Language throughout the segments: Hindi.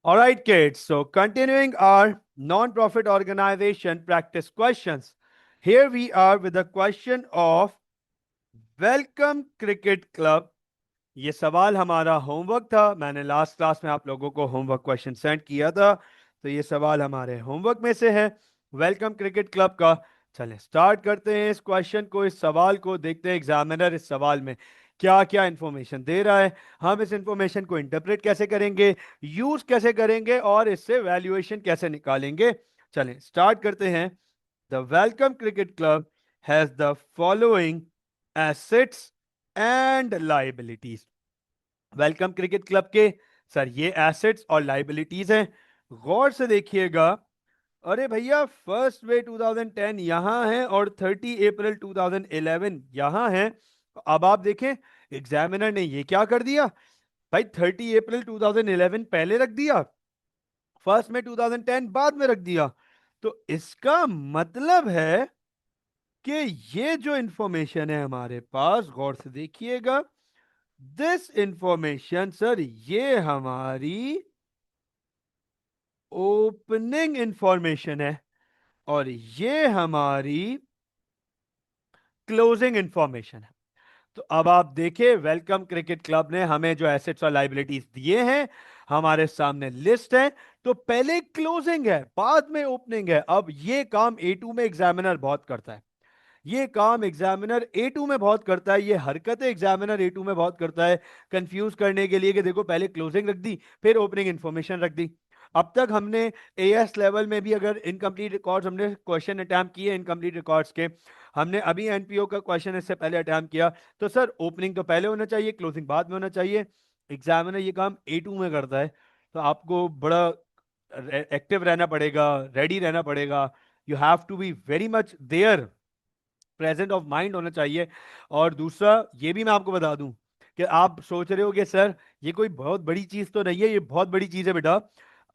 All right, kids. So, continuing our non-profit organization practice questions. Here we are with the question of Welcome Cricket Club. ये सवाल हमारा होमवर्क था। मैंने लास्ट क्लास में आप लोगों को होमवर्क क्वेश्चन सेंड किया था, तो ये सवाल हमारे होमवर्क में से है, वेलकम क्रिकेट क्लब का। चलें स्टार्ट करते हैं इस क्वेश्चन को, इस सवाल को देखते हैं एग्जामिनर इस सवाल में क्या क्या इंफॉर्मेशन दे रहा है, हम इस इंफॉर्मेशन को इंटरप्रेट कैसे करेंगे, यूज कैसे करेंगे और इससे वैल्यूएशन कैसे निकालेंगे। चलें स्टार्ट करते हैं। The welcome cricket club has the following assets and liabilities. Welcome cricket club के सर ये एसेट्स और लाइबिलिटीज हैं, गौर से देखिएगा। अरे भैया, 1 मई 2010 यहां है और 30 अप्रैल 2011 यहां है। अब आप देखें एग्जामिनर ने ये क्या कर दिया भाई, 30 अप्रैल 2011 पहले रख दिया, 1 मई 2010 बाद में रख दिया। तो इसका मतलब है कि ये जो इंफॉर्मेशन है हमारे पास, गौर से देखिएगा, दिस इंफॉर्मेशन सर ये हमारी ओपनिंग इंफॉर्मेशन है और ये हमारी क्लोजिंग इंफॉर्मेशन है। तो अब आप देखिए वेलकम क्रिकेट क्लब ने हमें जो एसेट्स और लाइबिलिटीज दिए हैं, हमारे सामने लिस्ट है। तो पहले क्लोजिंग है, बाद में ओपनिंग है। अब ये काम A2 में एग्जामिनर बहुत करता है, ये काम एग्जामिनर A2 में बहुत करता है, ये हरकतें एग्जामिनर A2 में बहुत करता है कंफ्यूज करने के लिए कि देखो पहले क्लोजिंग रख दी फिर ओपनिंग इंफॉर्मेशन रख दी। अब तक हमने एएस लेवल में भी अगर इनकम्प्लीट रिकॉर्ड्स हमने क्वेश्चन अटैम्प्ट किए इनकम्प्लीट रिकॉर्ड्स के, हमने अभी एनपीओ का क्वेश्चन इससे पहले अटैम्प्ट किया, तो सर ओपनिंग तो पहले होना चाहिए क्लोजिंग बाद में होना चाहिए। एग्जामिनर ये काम A2 में करता है, तो आपको बड़ा एक्टिव रहना पड़ेगा, रेडी रहना पड़ेगा। You have to be very much there, present of mind होना चाहिए। और दूसरा ये भी मैं आपको बता दूं कि आप सोच रहे हो कि सर ये कोई बहुत बड़ी चीज तो नहीं है, ये बहुत बड़ी चीज है बेटा।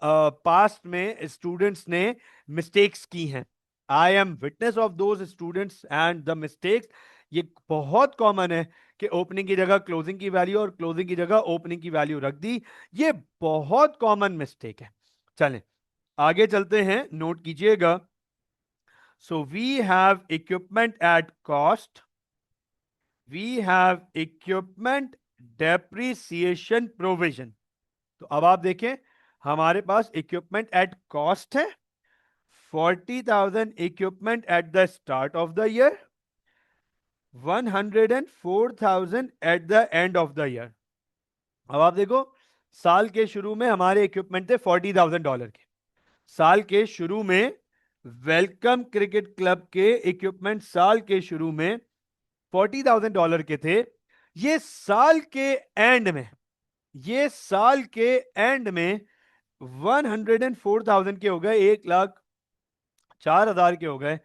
पास्ट में स्टूडेंट्स ने मिस्टेक्स की हैं, I am witness of those students and the mistakes. ये बहुत कॉमन है कि ओपनिंग की जगह क्लोजिंग की वैल्यू और क्लोजिंग की जगह ओपनिंग की वैल्यू रख दी, ये बहुत कॉमन मिस्टेक है। चलें आगे चलते हैं, नोट कीजिएगा। So we have equipment at cost. We have equipment depreciation provision. तो अब आप देखें हमारे पास इक्विपमेंट एट कॉस्ट है 40,000, equipment at the start of the year 104,000 at the end of the year. अब आप देखो साल के शुरू में हमारे इक्विपमेंट थे $40,000 के, साल के शुरू में वेलकम क्रिकेट क्लब के इक्विपमेंट साल के शुरू में $40,000 के थे। ये साल के एंड में, ये साल के एंड में 104,000 के हो गए, 1,04,000 के हो गए।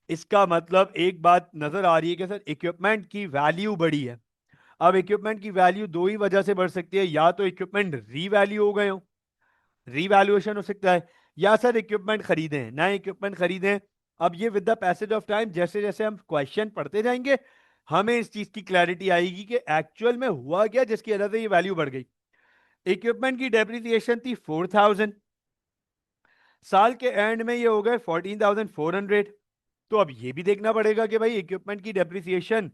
इसका मतलब एक बात नजर आ रही है कि सर इक्विपमेंट की वैल्यू बढ़ी है। अब इक्विपमेंट की वैल्यू दो ही वजह से बढ़ सकती है, या तो इक्विपमेंट रीवैल्यू हो गए हो, रीवैल्यूएशन हो सकता है, या सर इक्विपमेंट खरीदे हैं, नए इक्विपमेंट खरीदे हैं। अब ये with the passage of time जैसे जैसे हम क्वेश्चन पढ़ते जाएंगे हमें इस चीज की क्लैरिटी आएगी कि एक्चुअल में हुआ क्या जिसकी वजह से ये वैल्यू बढ़ गई। इक्विपमेंट की डेप्रिसिएशन थी 4,000, साल के एंड में ये हो गए 14,400। तो अब ये भी देखना पड़ेगा कि भाई इक्विपमेंट की डेप्रिसिएशन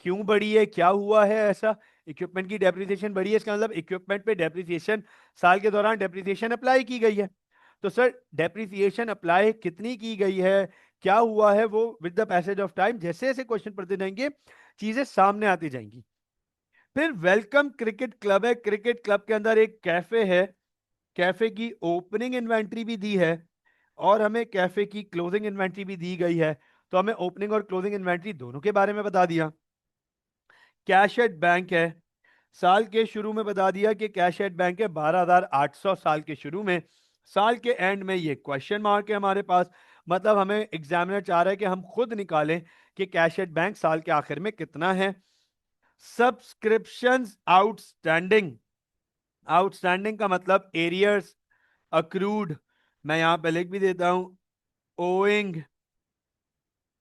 क्यों बढ़ी है, क्या हुआ है ऐसा। इक्विपमेंट की डेप्रिसिएशन बढ़ी है, इसका मतलब इक्विपमेंट पे डेप्रिसिएशन साल के दौरान डेप्रिसिएशन अप्लाई की गई है। तो सर डेप्रिसिएशन अप्लाई कितनी की गई है, क्या हुआ है, वो with the passage of time जैसे जैसे क्वेश्चन पढ़ते जाएंगे चीजें सामने आती जाएंगी। फिर वेलकम क्रिकेट क्लब है, क्रिकेट क्लब के अंदर एक कैफे है, कैफे की ओपनिंग इन्वेंट्री भी दी है और हमें कैफे की क्लोजिंग इन्वेंट्री भी दी गई है। तो हमें ओपनिंग और क्लोजिंग इन्वेंट्री दोनों के बारे में बता दिया। कैश एट बैंक है, साल के शुरू में बता दिया कि कैश एट बैंक है 12,800 साल के शुरू में, साल के एंड में ये क्वेश्चन मार्क है हमारे पास। मतलब हमें एग्जामिनर चाह रहा है कि हम खुद निकालें कि कैश एट बैंक साल के आखिर में कितना है। सब्सक्रिप्शंस आउटस्टैंडिंग, आउटस्टैंडिंग का मतलब एरियर्स, अक्रूड, मैं यहां पे लिख भी देता हूं, ओइंग,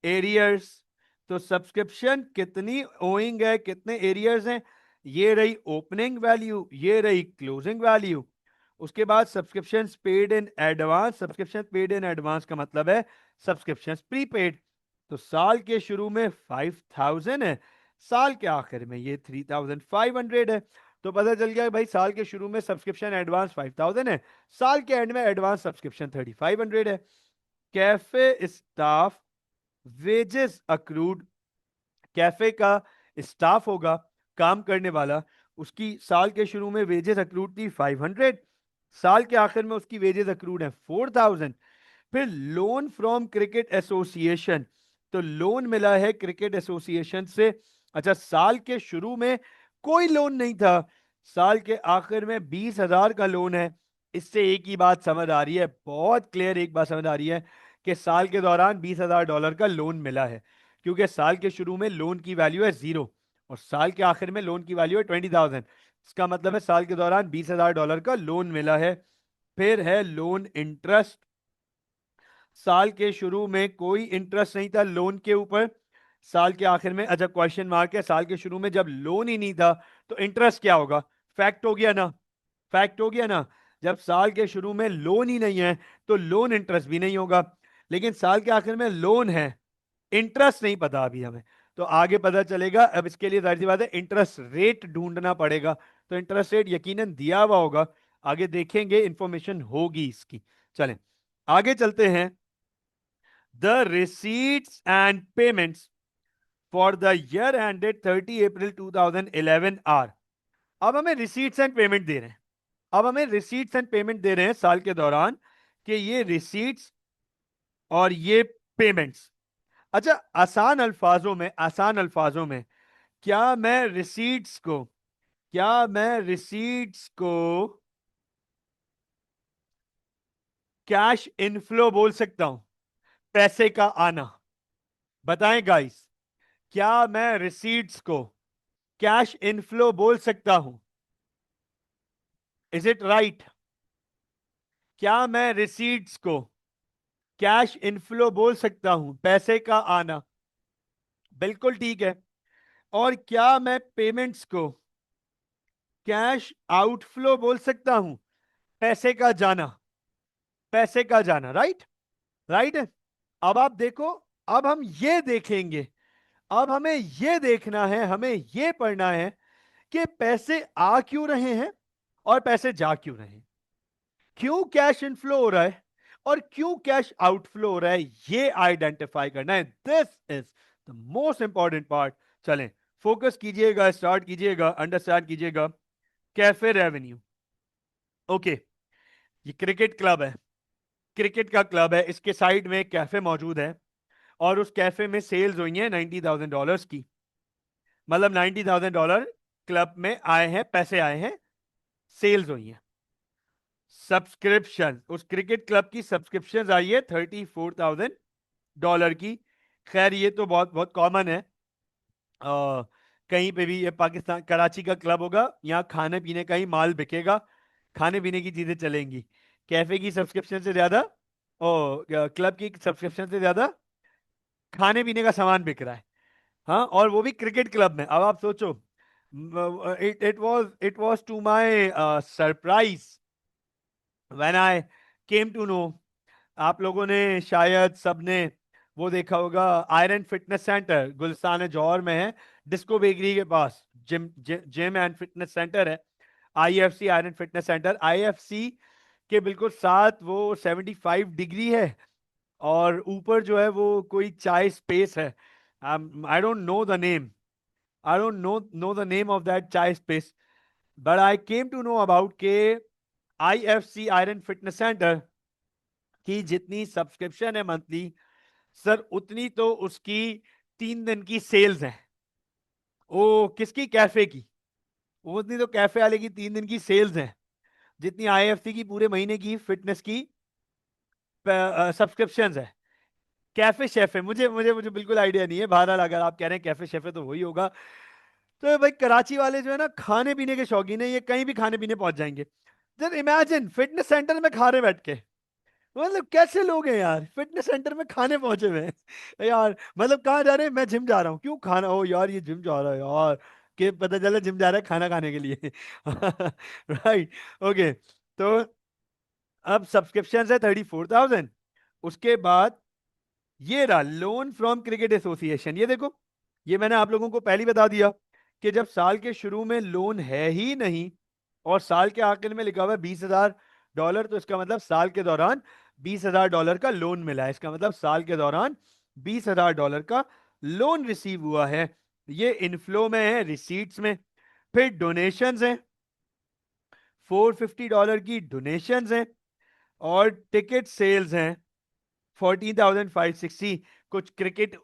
एरियर्स। तो सब्सक्रिप्शन कितनी ओइंग है, कितने एरियर्स हैं, ये रही ओपनिंग वैल्यू, ये रही क्लोजिंग वैल्यू। उसके बाद subscription paid in advance. Subscription paid in advance का मतलब है सब्सक्रिप्शन प्रीपेड। तो साल के शुरू में 5000 है, साल के आखिर में ये 3500 है। तो पता चल गया भाई साल के शुरू में सब्सक्रिप्शन एडवांस 5000 है, साल के एंड में एडवांस सब्सक्रिप्शन 3500 है। Cafe staff wages accrued, cafe का स्टाफ होगा, काम करने वाला, उसकी साल के शुरू में वेजेस अक्रूड थी 500, साल के आखिर में उसकी वेजेस अक्रूड है 4000। फिर लोन फ्रॉम क्रिकेट एसोसिएशन, तो लोन मिला है क्रिकेट एसोसिएशन से। अच्छा, साल के शुरू में कोई लोन नहीं था, साल के आखिर में 20,000 का लोन है। इससे एक ही बात समझ आ रही है, बहुत क्लियर एक बात समझ आ रही है कि साल के दौरान $20,000 का लोन मिला है, क्योंकि साल के शुरू में लोन की वैल्यू है 0 और साल के आखिर में लोन की वैल्यू है 20,000। इसका मतलब है साल के दौरान $20,000 का लोन मिला है। फिर है लोन इंटरेस्ट, साल के शुरू में कोई इंटरेस्ट नहीं था लोन के ऊपर, साल के आखिर में, अच्छा क्वेश्चन मार्क है, साल के शुरू में जब लोन ही नहीं था तो इंटरेस्ट क्या होगा? फैक्ट हो गया ना, फैक्ट हो गया ना। जब साल के शुरू में लोन ही नहीं है तो लोन इंटरेस्ट भी नहीं होगा, लेकिन साल के आखिर में लोन है, इंटरेस्ट नहीं पता अभी हमें, तो आगे पता चलेगा। अब इसके लिए जाहिर सी बात है इंटरेस्ट रेट ढूंढना पड़ेगा, तो इंटरेस्ट रेट यकीनन दिया हुआ होगा, आगे देखेंगे इंफॉर्मेशन होगी इसकी। चलें आगे चलते हैं। The receipts and payments for the year ended 30 April 2011 are, अब हमें रिसीट्स एंड पेमेंट दे रहे हैं, अब हमें रिसीट्स एंड पेमेंट दे रहे हैं साल के दौरान कि ये रिसीट्स और ये पेमेंट्स। अच्छा, आसान अल्फाजों में, आसान अल्फाजों में, क्या मैं रिसीट्स को, क्या मैं रिसीट्स को कैश इनफ्लो बोल सकता हूं? पैसे का आना, बताएं गाइस, क्या मैं रिसीट्स को कैश इनफ्लो बोल सकता हूं? Is it right? क्या मैं रिसीट्स को कैश इनफ्लो बोल सकता हूं, पैसे का आना? बिल्कुल ठीक है। और क्या मैं पेमेंट्स को कैश आउटफ्लो बोल सकता हूं, पैसे का जाना, पैसे का जाना? राइट, राइट है। अब आप देखो, अब हम ये देखेंगे, अब हमें ये देखना है, हमें ये पढ़ना है कि पैसे आ क्यों रहे हैं और पैसे जा क्यों रहे हैं, क्यों कैश इनफ्लो हो रहा है और क्यों कैश आउटफ्लो हो रहा है, ये आइडेंटिफाई करना है। This is the most important part. चलें फोकस कीजिएगा, स्टार्ट कीजिएगा, अंडरस्टैंड कीजिएगा। कैफे रेवेन्यू, ओके, ये क्रिकेट क्लब है, क्रिकेट का क्लब है, इसके साइड में एक कैफे मौजूद है और उस कैफे में सेल्स हुई है $90,000 की, मतलब $90,000 क्लब में आए हैं, पैसे आए हैं, सेल्स हुई है। सब्सक्रिप्शन, उस क्रिकेट क्लब की सब्सक्रिप्शन आई है $34,000 की। खैर ये तो बहुत बहुत कॉमन है, कहीं पे भी, ये पाकिस्तान कराची का क्लब होगा, यहाँ खाने पीने का ही माल बिकेगा, खाने पीने की चीजें चलेंगी, कैफे की सब्सक्रिप्शन से ज्यादा, ओ क्लब की सब्सक्रिप्शन से ज्यादा खाने पीने का सामान बिक रहा है। हाँ, और वो भी क्रिकेट क्लब में। अब आप सोचो, it was to my surprise when I came to know, आप लोगों ने शायद सबने वो देखा होगा, iron fitness centre Gulistan Johar में है, डिस्को बेकरी के पास, gym gym and fitness centre है, IFC iron fitness centre. IFC के बिल्कुल साथ वो 75 डिग्री है और ऊपर जो है वो कोई चाय स्पेस है, I don't know the name, I don't know the name of that chai space, but I came to know about के आईएफसी आयरन फिटनेस सेंटर की जितनी सब्सक्रिप्शन है मंथली, सर उतनी तो उसकी 3 दिन की सेल्स है। ओ किसकी? कैफे की। उतनी तो कैफे वाले की 3 दिन की सेल्स है जितनी आईएफसी की पूरे महीने की फिटनेस की सब्सक्रिप्शन है। कैफे शेफे, मुझे मुझे मुझे बिल्कुल आइडिया नहीं है, बहरहाल अगर आप कह रहे हैं कैफे शेफे तो वही होगा। तो भाई कराची वाले जो है ना खाने पीने के शौकीन है, ये कहीं भी खाने पीने पहुंच जाएंगे। जब इमेजिन फिटनेस सेंटर में खा रहे बैठ के, मतलब कैसे लोग हैं यार, फिटनेस सेंटर में खाने पहुंचे हुए हैं यार, मतलब कहाँ जा रहे हैं? मैं जिम जा रहा हूँ, क्यों खाना हो यार, ये जिम जा रहा है यार, कि पता चला जिम जा रहा है खाना खाने के लिए राइट, ओके। तो अब सब्सक्रिप्शन है 34,000। उसके बाद ये रहा लोन फ्रॉम क्रिकेट एसोसिएशन। ये देखो, ये मैंने आप लोगों को पहले ही बता दिया कि जब साल के शुरू में लोन है ही नहीं और साल के आखिर में लिखा हुआ है $20,000, तो इसका मतलब साल के दौरान $20,000 का लोन मिला है। इसका मतलब साल के दौरान $20,000 का लोन रिसीव हुआ है। ये इनफ्लो में है, रिसीट्स में। फिर डोनेशंस हैं, $450 की डोनेशंस हैं। और टिकट सेल्स हैं 14,560। कुछ क्रिकेट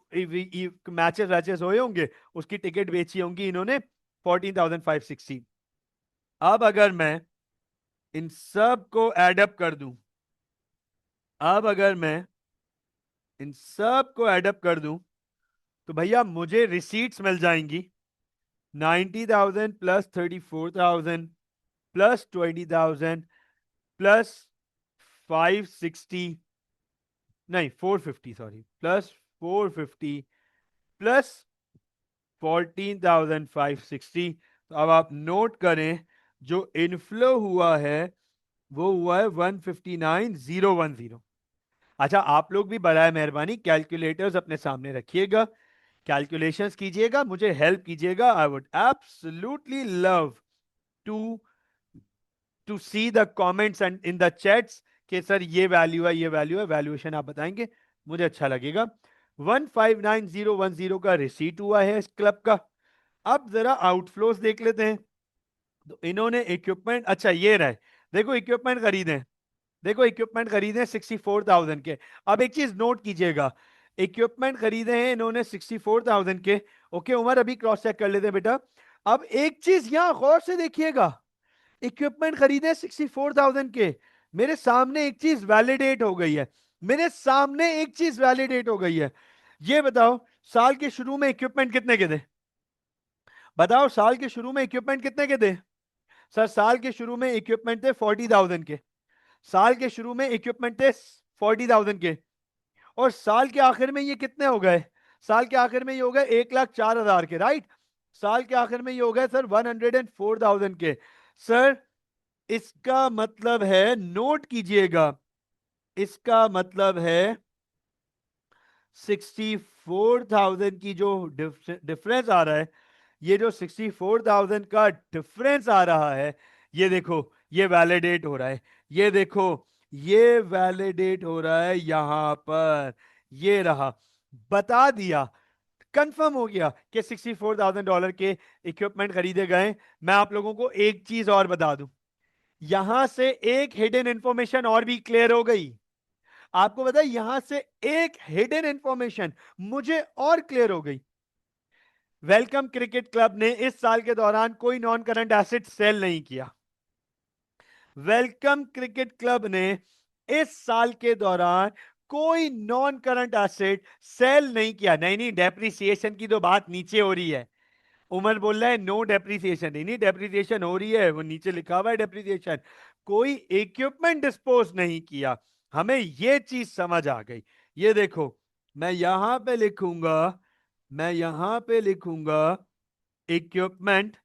मैचेस वैचेस हुए होंगे, उसकी टिकट बेची होंगी इन्होंने 14,560। अब अगर मैं इन सब को एडअप कर दूं, अब अगर मैं इन सब को एडअप कर दूं, तो भैया मुझे रिसीट्स मिल जाएंगी 90,000 प्लस 34,000 प्लस 20,000 प्लस 560, नहीं 450, सॉरी, प्लस 450 प्लस 14,560। तो अब आप नोट करें, जो इनफ्लो हुआ है वो हुआ है 159,010। अच्छा, आप लोग भी बराए मेहरबानी कैलकुलेटर्स अपने सामने रखिएगा, कैलकुलेशंस कीजिएगा, मुझे हेल्प कीजिएगा। I would absolutely love to to see the comments and in the chats कि सर ये वैल्यू है, ये वैल्यू है, वैल्यूएशन आप बताएंगे, मुझे अच्छा लगेगा। 159,010 का रिसीट हुआ है इस क्लब का। अब जरा आउटफ्लोस देख लेते हैं। तो इन्होंने इक्विपमेंट, अच्छा ये रहे, देखो इक्विपमेंट खरीदे, देखो इक्विपमेंट खरीदे 64,000 के। अब एक चीज नोट कीजिएगा, इक्विपमेंट खरीदे हैं इन्होंने 64,000 के। ओके उमर, अभी क्रॉस चेक कर लेते हैं बेटा। अब एक चीज यहां गौर से देखिएगा, इक्विपमेंट खरीदे 64,000 के, मेरे सामने एक चीज वैलिडेट हो गई है, मेरे सामने एक चीज वैलिडेट हो गई है। ये बताओ साल के शुरू में इक्विपमेंट कितने के थे? बताओ साल के शुरू में इक्विपमेंट कितने के थे? सर साल के शुरू में इक्विपमेंट थे 40,000 के, साल के शुरू में इक्विपमेंट थे 40,000 के। और साल के आखिर में ये कितने हो गए? साल के आखिर में ये हो गए 1,04,000 के, राइट। साल के आखिर में ये हो गए सर 104,000 के। सर इसका मतलब है, नोट कीजिएगा, इसका मतलब है 64,000 की जो डिफरेंस आ रहा है, ये जो 64,000 का डिफरेंस आ रहा है, ये देखो ये वैलिडेट हो रहा है, ये देखो ये वैलिडेट हो रहा है यहां पर। ये रहा, बता दिया, कंफर्म हो गया कि $64,000 के इक्विपमेंट खरीदे गए। मैं आप लोगों को एक चीज और बता दूं, यहां से एक हिडन इंफॉर्मेशन और भी क्लियर हो गई। आपको पता है यहां से एक हिडन इंफॉर्मेशन मुझे और क्लियर हो गई। वेलकम क्रिकेट क्लब ने इस साल के दौरान कोई नॉन करंट एसेट सेल नहीं किया। वेलकम क्रिकेट क्लब ने इस साल के दौरान कोई नॉन करंट एसेट सेल नहीं किया। नहीं नहीं, डेप्रिसिएशन की तो बात नीचे हो रही है। उमर बोल रहा है नो डेप्रिसिएशन, नहीं नहीं डेप्रिसिएशन हो रही है, वो नीचे लिखा हुआ है डेप्रिसिएशन। कोई इक्विपमेंट डिस्पोज नहीं किया, हमें ये चीज समझ आ गई। ये देखो, मैं यहां पे लिखूंगा, मैं यहां पे लिखूंगा इक्विपमेंट,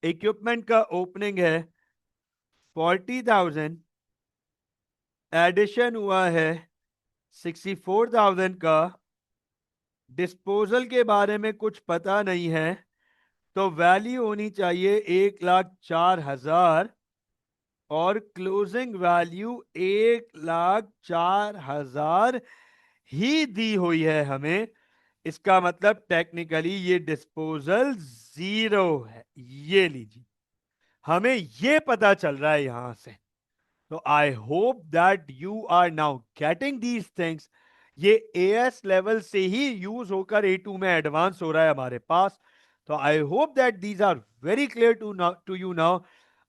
इक्विपमेंट का ओपनिंग है 40,000, एडिशन हुआ है 64,000 का, डिस्पोजल के बारे में कुछ पता नहीं है, तो वैल्यू होनी चाहिए 1,04,000 और क्लोजिंग वैल्यू 1,04,000 ही दी हुई है हमें। इसका मतलब टेक्निकली ये डिस्पोजल जीरो है। ये लीजिए, हमें ये पता चल रहा है यहां से। तो I hope that you are now getting these things. ये एएस लेवल से ही यूज होकर A2 में एडवांस हो रहा है हमारे पास। तो I hope that these are very clear to you now.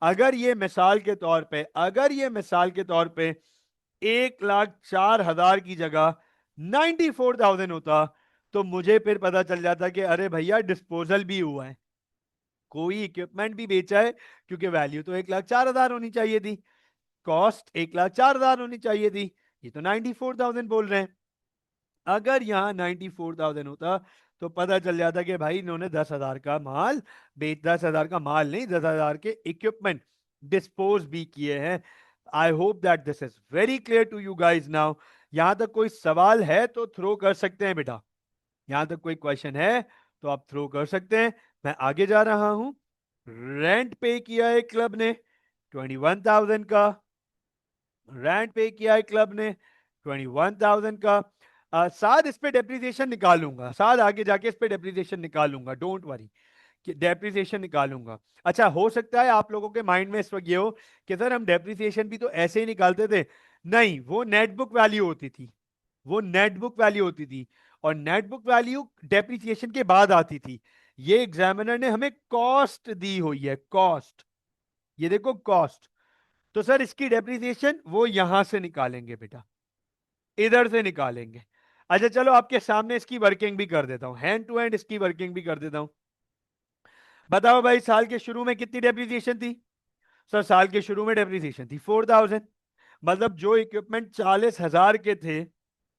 अगर ये मिसाल के तौर पे, अगर ये मिसाल के तौर पे 1,04,000 की जगह 94,000 होता, तो मुझे फिर पता चल जाता कि अरे भैया डिस्पोजल भी हुआ है, कोई इक्विपमेंट भी बेचा है, क्योंकि वैल्यू तो 1,04,000 होनी चाहिए थी, कॉस्ट 1,04,000 होनी चाहिए थी, ये तो 94,000 बोल रहे हैं। अगर यहां 94,000 होता तो पता चल जाता कि भाई इन्होंने 10,000 का माल बेच, 10,000 का माल नहीं, 10,000 के इक्विपमेंट डिस्पोज भी किए हैं। I hope that this is very clear to you guys now. यहां तक कोई सवाल है तो थ्रो कर सकते हैं बेटा, यहां तक कोई क्वेश्चन है तो आप थ्रो कर सकते हैं। मैं आगे जा रहा हूं। रेंट पे किया है क्लब ने 21,000 का, रेंट पे किया है क्लब ने 21,000 का। साथ इस पे डेप्रिसिएशन निकालूंगा, साथ आगे जाके इस पे डेप्रिसिएशन निकालूंगा, डोंट वरी, कि डेप्रिसिएशन निकालूंगा। अच्छा, हो सकता है आप लोगों के माइंड में इस वक्त ये हो कि सर हम डेप्रिसिएशन भी तो ऐसे ही निकालते थे। नहीं, वो नेट बुक वैल्यू होती थी, वो नेट बुक वैल्यू होती थी, और नेट बुक वैल्यू डेप्रिसिएशन के बाद आती थी। ये एग्जामिनर ने हमें कॉस्ट दी हुई है, कॉस्ट, ये देखो कॉस्ट। तो सर इसकी डेप्रिसिएशन वो यहां से निकालेंगे बेटा, इधर से निकालेंगे। अच्छा चलो आपके सामने इसकी वर्किंग भी कर देता हूं, हैंड टू हैंड इसकी वर्किंग भी कर देता हूं। बताओ भाई, साल के शुरू में कितनी डेप्रिसिएशन थी? सर साल के शुरू में डेप्रिसिएशन थी 4,000। मतलब जो इक्विपमेंट 40,000 के थे,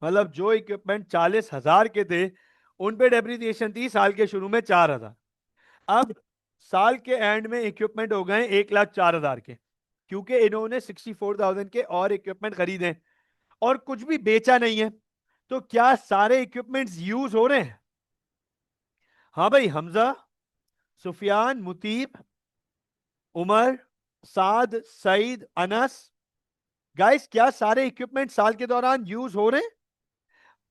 मतलब जो इक्विपमेंट 40,000 के थे, उन पे डेप्रिसिएशन थी साल के शुरू में 4,000। अब साल के एंड में इक्विपमेंट हो गए 1,04,000 के, क्योंकि इन्होंने 64,000 के और इक्विपमेंट खरीदे और कुछ भी बेचा नहीं है। तो क्या सारे इक्विपमेंट्स यूज हो रहे हैं? हाँ भाई, हमजा, सुफियान, मुतीब, उमर, साद, सईद, अनस, गाइस क्या सारे इक्विपमेंट साल के दौरान यूज हो रहे हैं?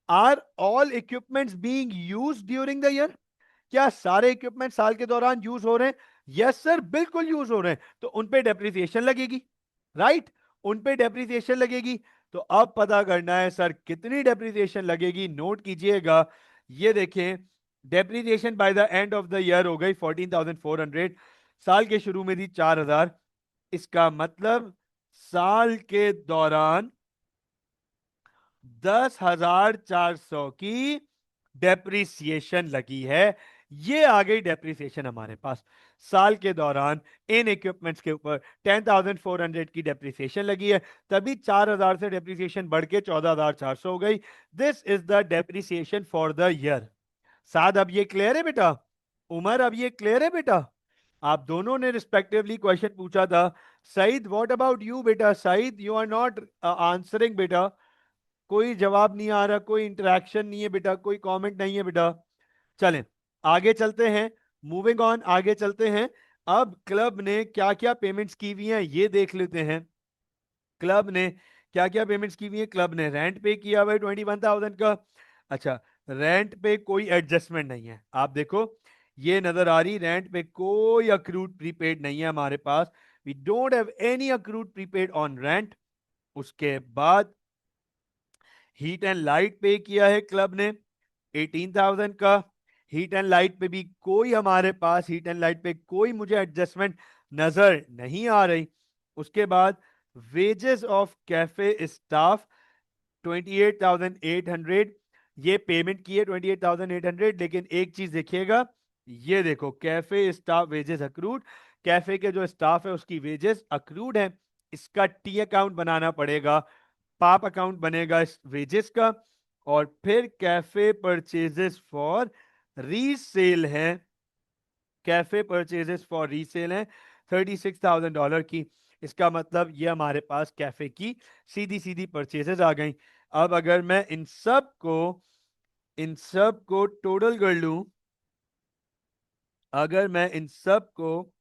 Are all equipments being use during the year? क्या सारे इक्विपमेंट साल के दौरान यूज हो रहे हैं? यस सर, बिल्कुल यूज हो रहे हैं, तो उन पे डेप्रिसिएशन लगेगी, राइट, उन पे डेप्रिसिएशन लगेगी। तो अब पता करना है सर कितनी डेप्रिसिएशन लगेगी, नोट कीजिएगा। ये देखें, depreciation by the end of the year हो गई 14,400, साल के शुरू में थी 4,000। इसका मतलब साल के दौरान 10,400 की डेप्रिसिएशन लगी है। ये आ गई डेप्रिसिएशन हमारे पास। साल के दौरान इन इक्विपमेंट्स के ऊपर 10,400 की डेप्रिसिएशन लगी है, तभी 4,000 से डेप्रिसिएशन बढ़ के 14,400 हो गई। This is the depreciation for the year. Saad अब ये क्लियर है बेटा? उमर अब ये क्लियर है बेटा? आप दोनों ने रिस्पेक्टिवली क्वेश्चन पूछा था। सईद, व्हाट अबाउट यू बेटा? Saeed, you are not answering बेटा, कोई जवाब नहीं आ रहा, कोई इंटरेक्शन नहीं है बेटा, कोई कमेंट नहीं है बेटा। चलें आगे चलते हैं, मूविंग ऑन, आगे चलते हैं। अब क्लब ने क्या क्या पेमेंट्स की हुई हैं ये देख लेते हैं। क्लब ने क्या क्या पेमेंट्स की हुई है? क्लब ने रेंट पे किया हुआ है 21,000 का। अच्छा, रेंट पे कोई एडजस्टमेंट नहीं है, आप देखो ये नजर आ रही, रेंट पे कोई अक्रूड प्रीपेड नहीं है हमारे पास। We don't have any accrued prepaid on rent. उसके बाद हीट एंड लाइट पे किया है क्लब ने 18,000 का। हीट एंड लाइट पे भी कोई हमारे पास, हीट एंड लाइट पे कोई मुझे एडजस्टमेंट नजर नहीं आ रही। उसके बाद वेजेस ऑफ कैफे स्टाफ 28,800, ये पेमेंट की है 28,800, लेकिन एक चीज देखिएगा, ये देखो cafe staff wages accrued, cafe के जो स्टाफ है उसकी वेजेस अक्रूड है। इसका टी अकाउंट बनाना पड़ेगा, पाप अकाउंट बनेगा इस वेजेस का। और फिर कैफे परचेजेस फॉर रीसेल है, कैफे परचेजेस फॉर रीसेल है $36,000 की। इसका मतलब ये हमारे पास कैफे की सीधी सीधी परचेजेस आ गई। अब अगर मैं इन सब को टोटल कर लूं, अगर मैं इन सब को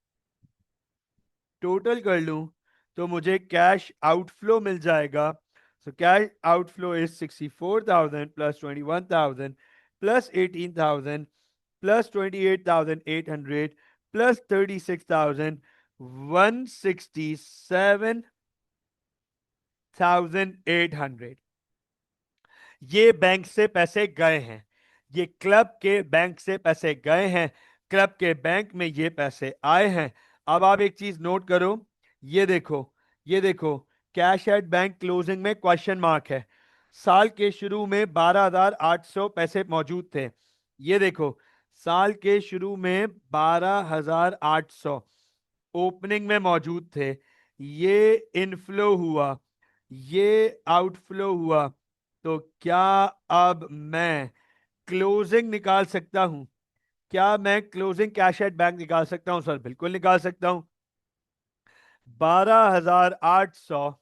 टोटल कर लूं तो मुझे कैश आउटफ्लो मिल जाएगा। So cash outflow is 64,000 plus 21,000 plus 18,000 plus 28,800 plus 36,000, 167,800। ये बैंक से पैसे गए हैं, ये क्लब के बैंक से पैसे गए हैं, क्लब के बैंक में ये पैसे आए हैं। अब आप एक चीज नोट करो, ये देखो, ये देखो, कैश एट बैंक क्लोजिंग में क्वेश्चन मार्क है। साल के शुरू में 12,800 पैसे मौजूद थे, ये देखो, साल के शुरू में 12,800 ओपनिंग में मौजूद थे। ये इनफ्लो हुआ, ये आउटफ्लो हुआ। तो क्या अब मैं क्लोजिंग निकाल सकता हूं? क्या मैं क्लोजिंग कैश एट बैंक निकाल सकता हूं? सर बिल्कुल निकाल सकता हूं। 12,800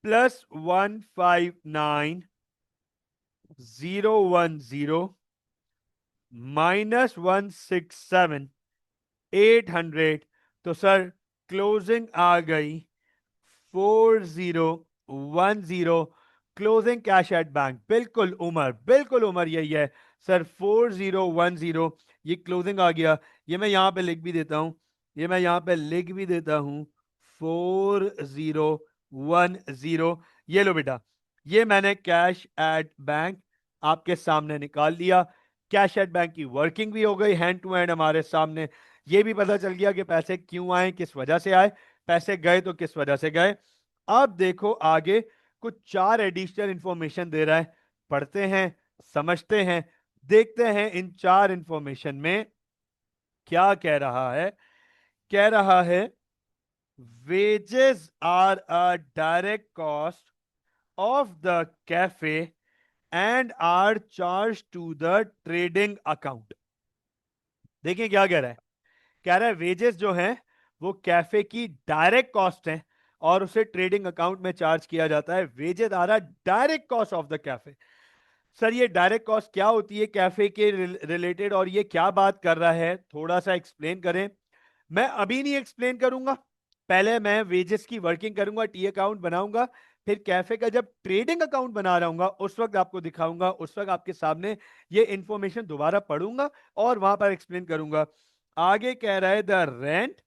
+159,010 -167,800। तो सर क्लोजिंग आ गई 4010। Closing cash at bank. बिल्कुल उमर, बिल्कुल उमर, यही है सर, 4010। ये क्लोजिंग आ गया। ये मैं यहां पे लिख भी देता हूं, ये मैं यहां पे लिख भी देता हूं, 4010। ये लो बेटा, ये मैंने कैश एट बैंक आपके सामने निकाल लिया। कैश एट बैंक की वर्किंग भी हो गई हैंड टू हैंड हमारे सामने। ये भी पता चल गया कि पैसे क्यों आए, किस वजह से आए, पैसे गए तो किस वजह से गए। अब देखो आगे कुछ चार एडिशनल इंफॉर्मेशन दे रहा है, पढ़ते हैं, समझते हैं, देखते हैं इन चार इंफॉर्मेशन में क्या कह रहा है। कह रहा है wages are a direct cost of the cafe and are charged to the trading account। देखिए क्या कह रहा है। कह रहा है वेजेस जो हैं वो कैफे की डायरेक्ट कॉस्ट है और उसे ट्रेडिंग अकाउंट में चार्ज किया जाता है। Wages are a direct cost of the cafe. Sir ये डायरेक्ट कॉस्ट क्या होती है कैफे के रिलेटेड, और ये क्या बात कर रहा है, थोड़ा सा एक्सप्लेन करें। मैं अभी नहीं एक्सप्लेन करूंगा, पहले मैं वेजेस की वर्किंग करूंगा, टी अकाउंट बनाऊंगा, फिर कैफे का जब ट्रेडिंग अकाउंट बना रहा हूँ उस वक्त आपको दिखाऊंगा, उस वक्त आपके सामने ये इंफॉर्मेशन दोबारा पढ़ूंगा और वहां पर एक्सप्लेन करूंगा। आगे कह रहा है the rent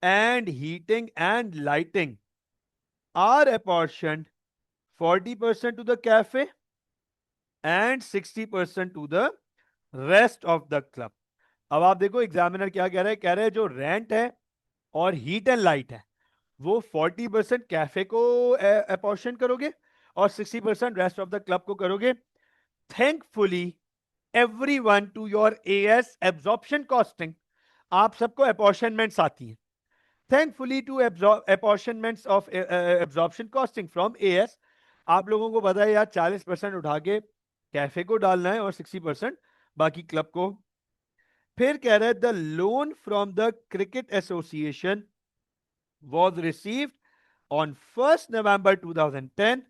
and heating and lighting are apportioned 40% to the cafe and 60% to the rest of the club. अब आप देखो एग्जामिनर क्या कह रहा है। कह रहे हैं जो रेंट है और हीट एंड लाइट है वो 40% कैफे को अपॉर्शन करोगे और 60% रेस्ट ऑफ द क्लब को करोगे। Thankfully everyone to your AS absorption costing. आप सबको अपॉर्शनमेंट्स आती हैं। Thankfully to apportionments of absorption costing from AS. आप लोगों को पता है यार 40% उठा के कैफे को डालना है और 60% बाकी क्लब को। फिर कह रहे हैं the loan from the cricket association was received on 1st November 2010.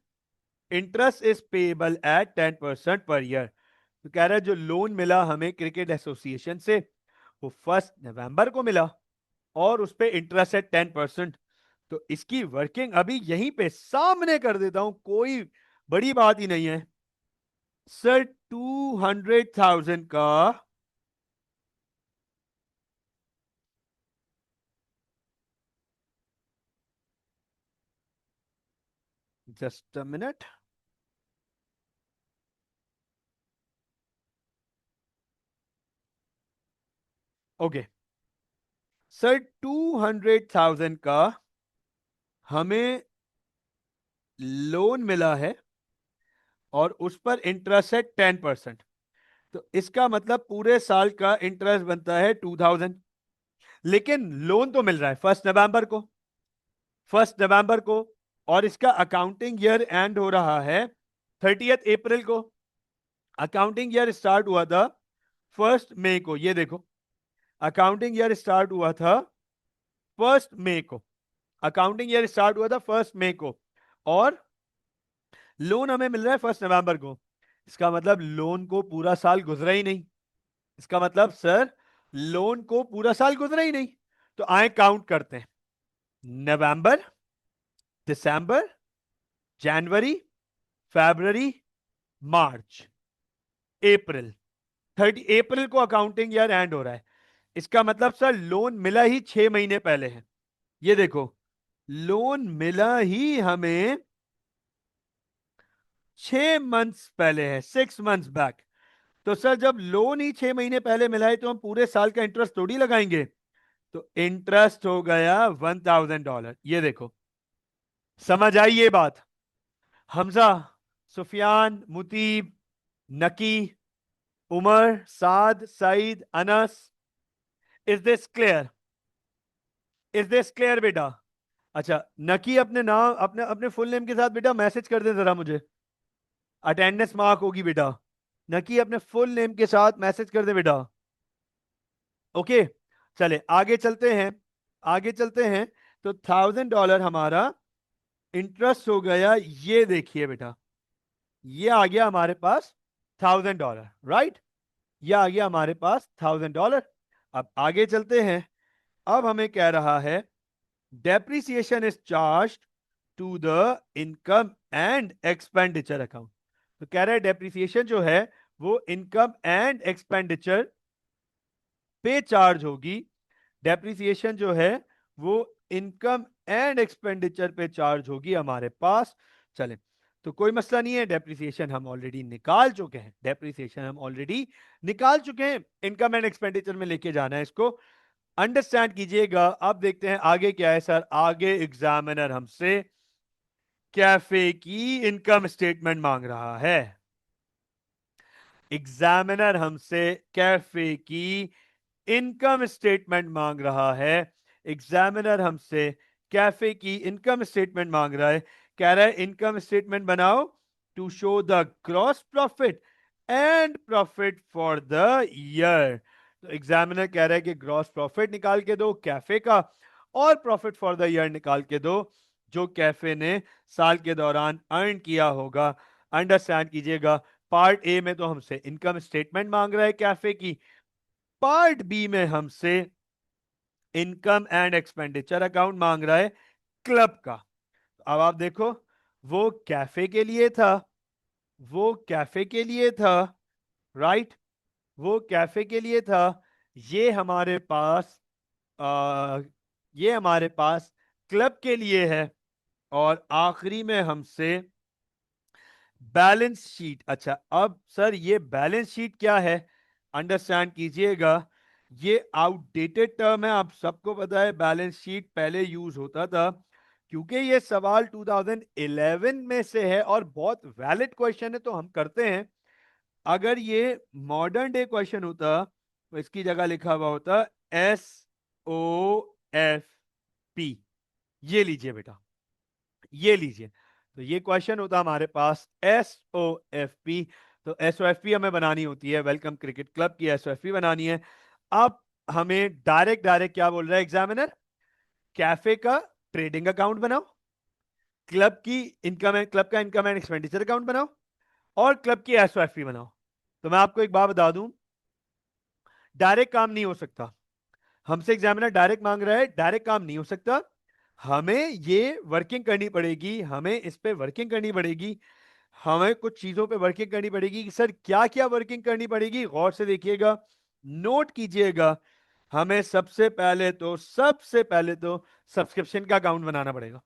Interest is payable at 10% per year। तो कह रहा है जो लोन मिला हमें क्रिकेट एसोसिएशन से वो 1 नवंबर को मिला और उस पे इंटरेस्ट है 10%। तो इसकी वर्किंग अभी यहीं पे सामने कर देता हूं, कोई बड़ी बात ही नहीं है। सर 200,000 का just a minute, okay. Sir 200,000 का हमें लोन मिला है और उस पर इंटरेस्ट है 10%। तो इसका मतलब पूरे साल का इंटरेस्ट बनता है 2,000। लेकिन लोन तो मिल रहा है 1 नवंबर को, 1 नवंबर को, और इसका अकाउंटिंग ईयर एंड हो रहा है 30 अप्रैल को। अकाउंटिंग ईयर स्टार्ट हुआ था 1 मई को। ये देखो अकाउंटिंग ईयर स्टार्ट हुआ था 1 मई को। अकाउंटिंग ईयर स्टार्ट हुआ था 1 मई को और लोन हमें मिल रहा है 1 नवंबर को। इसका मतलब लोन को पूरा साल गुजरा ही नहीं। इसका मतलब सर लोन को पूरा साल गुजरा ही नहीं। तो आए काउंट करते हैं, नवंबर, दिसंबर, जनवरी, फरवरी, मार्च, अप्रैल। 30 अप्रैल को अकाउंटिंग ईयर एंड हो रहा है। इसका मतलब सर लोन मिला ही 6 महीने पहले है। ये देखो लोन मिला ही हमें 6 मंथ्स पहले है, 6 मंथ्स बैक। तो सर जब लोन ही 6 महीने पहले मिला है तो हम पूरे साल का इंटरेस्ट थोड़ी लगाएंगे। तो इंटरेस्ट हो गया $1,000। ये देखो समझ आई ये बात। Hamza, Sufiyan, Mutib, Naqi, Umar, Saad, Saeed, Anas, is this clear? Is this clear बेटा? अच्छा नकी अपने नाम, अपने अपने फुल नेम के साथ बेटा मैसेज कर दे जरा मुझे, अटेंडेंस मार्क होगी बेटा। नकी अपने फुल नेम के साथ मैसेज कर दे बेटा। ओके चले आगे चलते हैं, आगे चलते हैं। तो $1000 हमारा इंटरेस्ट हो गया। ये देखिए बेटा, ये आ गया हमारे पास $1000, राइट। ये आ गया हमारे पास $1000। अब आगे चलते हैं। अब हमें कह रहा है depreciation is charge to the income and expenditure account. तो कह रहा है डेप्रिसिएशन जो है वो इनकम एंड एक्सपेंडिचर पे चार्ज होगी। डेप्रिसिएशन जो है वो इनकम एंड एक्सपेंडिचर पे चार्ज होगी हमारे पास। चले, तो कोई मसला नहीं है, डेप्रिसिएशन हम ऑलरेडी निकाल चुके हैं। डेप्रिसिएशन हम ऑलरेडी निकाल चुके हैं, इनकम एंड एक्सपेंडिचर में लेके जाना है इसको। अंडरस्टैंड कीजिएगा। अब देखते हैं आगे क्या है सर। आगे एग्जामिनर हमसे कैफे की इनकम स्टेटमेंट मांग रहा है। एग्जामिनर हमसे कैफे की इनकम स्टेटमेंट मांग रहा है। एग्जामिनर हमसे कैफे की इनकम स्टेटमेंट मांग रहा है। कह रहा है इनकम स्टेटमेंट बनाओ to show the gross profit and profit for the year. तो एग्जामिनर कह रहा है कि ग्रॉस प्रॉफिट निकाल के दो कैफे का, और प्रॉफिट फॉर द ईयर निकाल के दो जो कैफे ने साल के दौरान अर्न किया होगा। अंडरस्टैंड कीजिएगा, पार्ट ए में तो हमसे इनकम स्टेटमेंट मांग रहा है कैफे की, पार्ट बी में हमसे इनकम एंड एक्सपेंडिचर अकाउंट मांग रहा है क्लब का। अब आप देखो, वो कैफे के लिए था, वो कैफे के लिए था, राइट, वो कैफे के लिए था। ये हमारे पास आ, ये हमारे पास क्लब के लिए है। और आखिरी में हमसे बैलेंस शीट। अच्छा, अब सर ये बैलेंस शीट क्या है, अंडरस्टैंड कीजिएगा। ये आउटडेटेड टर्म है, आप सबको पता है बैलेंस शीट पहले यूज होता था। क्योंकि ये सवाल 2011 में से है और बहुत वैलिड क्वेश्चन है तो हम करते हैं। अगर ये मॉडर्न डे क्वेश्चन होता तो इसकी जगह लिखा हुआ होता SOFP। ये लीजिए बेटा, ये लीजिए। तो ये क्वेश्चन होता हमारे पास SOFP। तो SOFP हमें बनानी होती है, वेलकम क्रिकेट क्लब की SOFP बनानी है। अब हमें डायरेक्ट डायरेक्ट क्या बोल रहा है एग्जामिनर, कैफे का ट्रेडिंग अकाउंट बनाओ, क्लब की इनकम है, क्लब का इनकम एंड एक्सपेंडिचर अकाउंट बनाओ, और क्लब की SOFP बनाओ। तो मैं आपको एक बात बता दूं, डायरेक्ट काम नहीं हो सकता। हमसे एग्जामिनर डायरेक्ट मांग रहा है, डायरेक्ट काम नहीं हो सकता। हमें ये वर्किंग करनी पड़ेगी, हमें इस पे वर्किंग करनी पड़ेगी, हमें कुछ चीजों पे वर्किंग करनी पड़ेगी। कि सर क्या क्या वर्किंग करनी पड़ेगी, गौर से देखिएगा, नोट कीजिएगा। हमें सबसे पहले तो सब्सक्रिप्शन का अकाउंट बनाना पड़ेगा।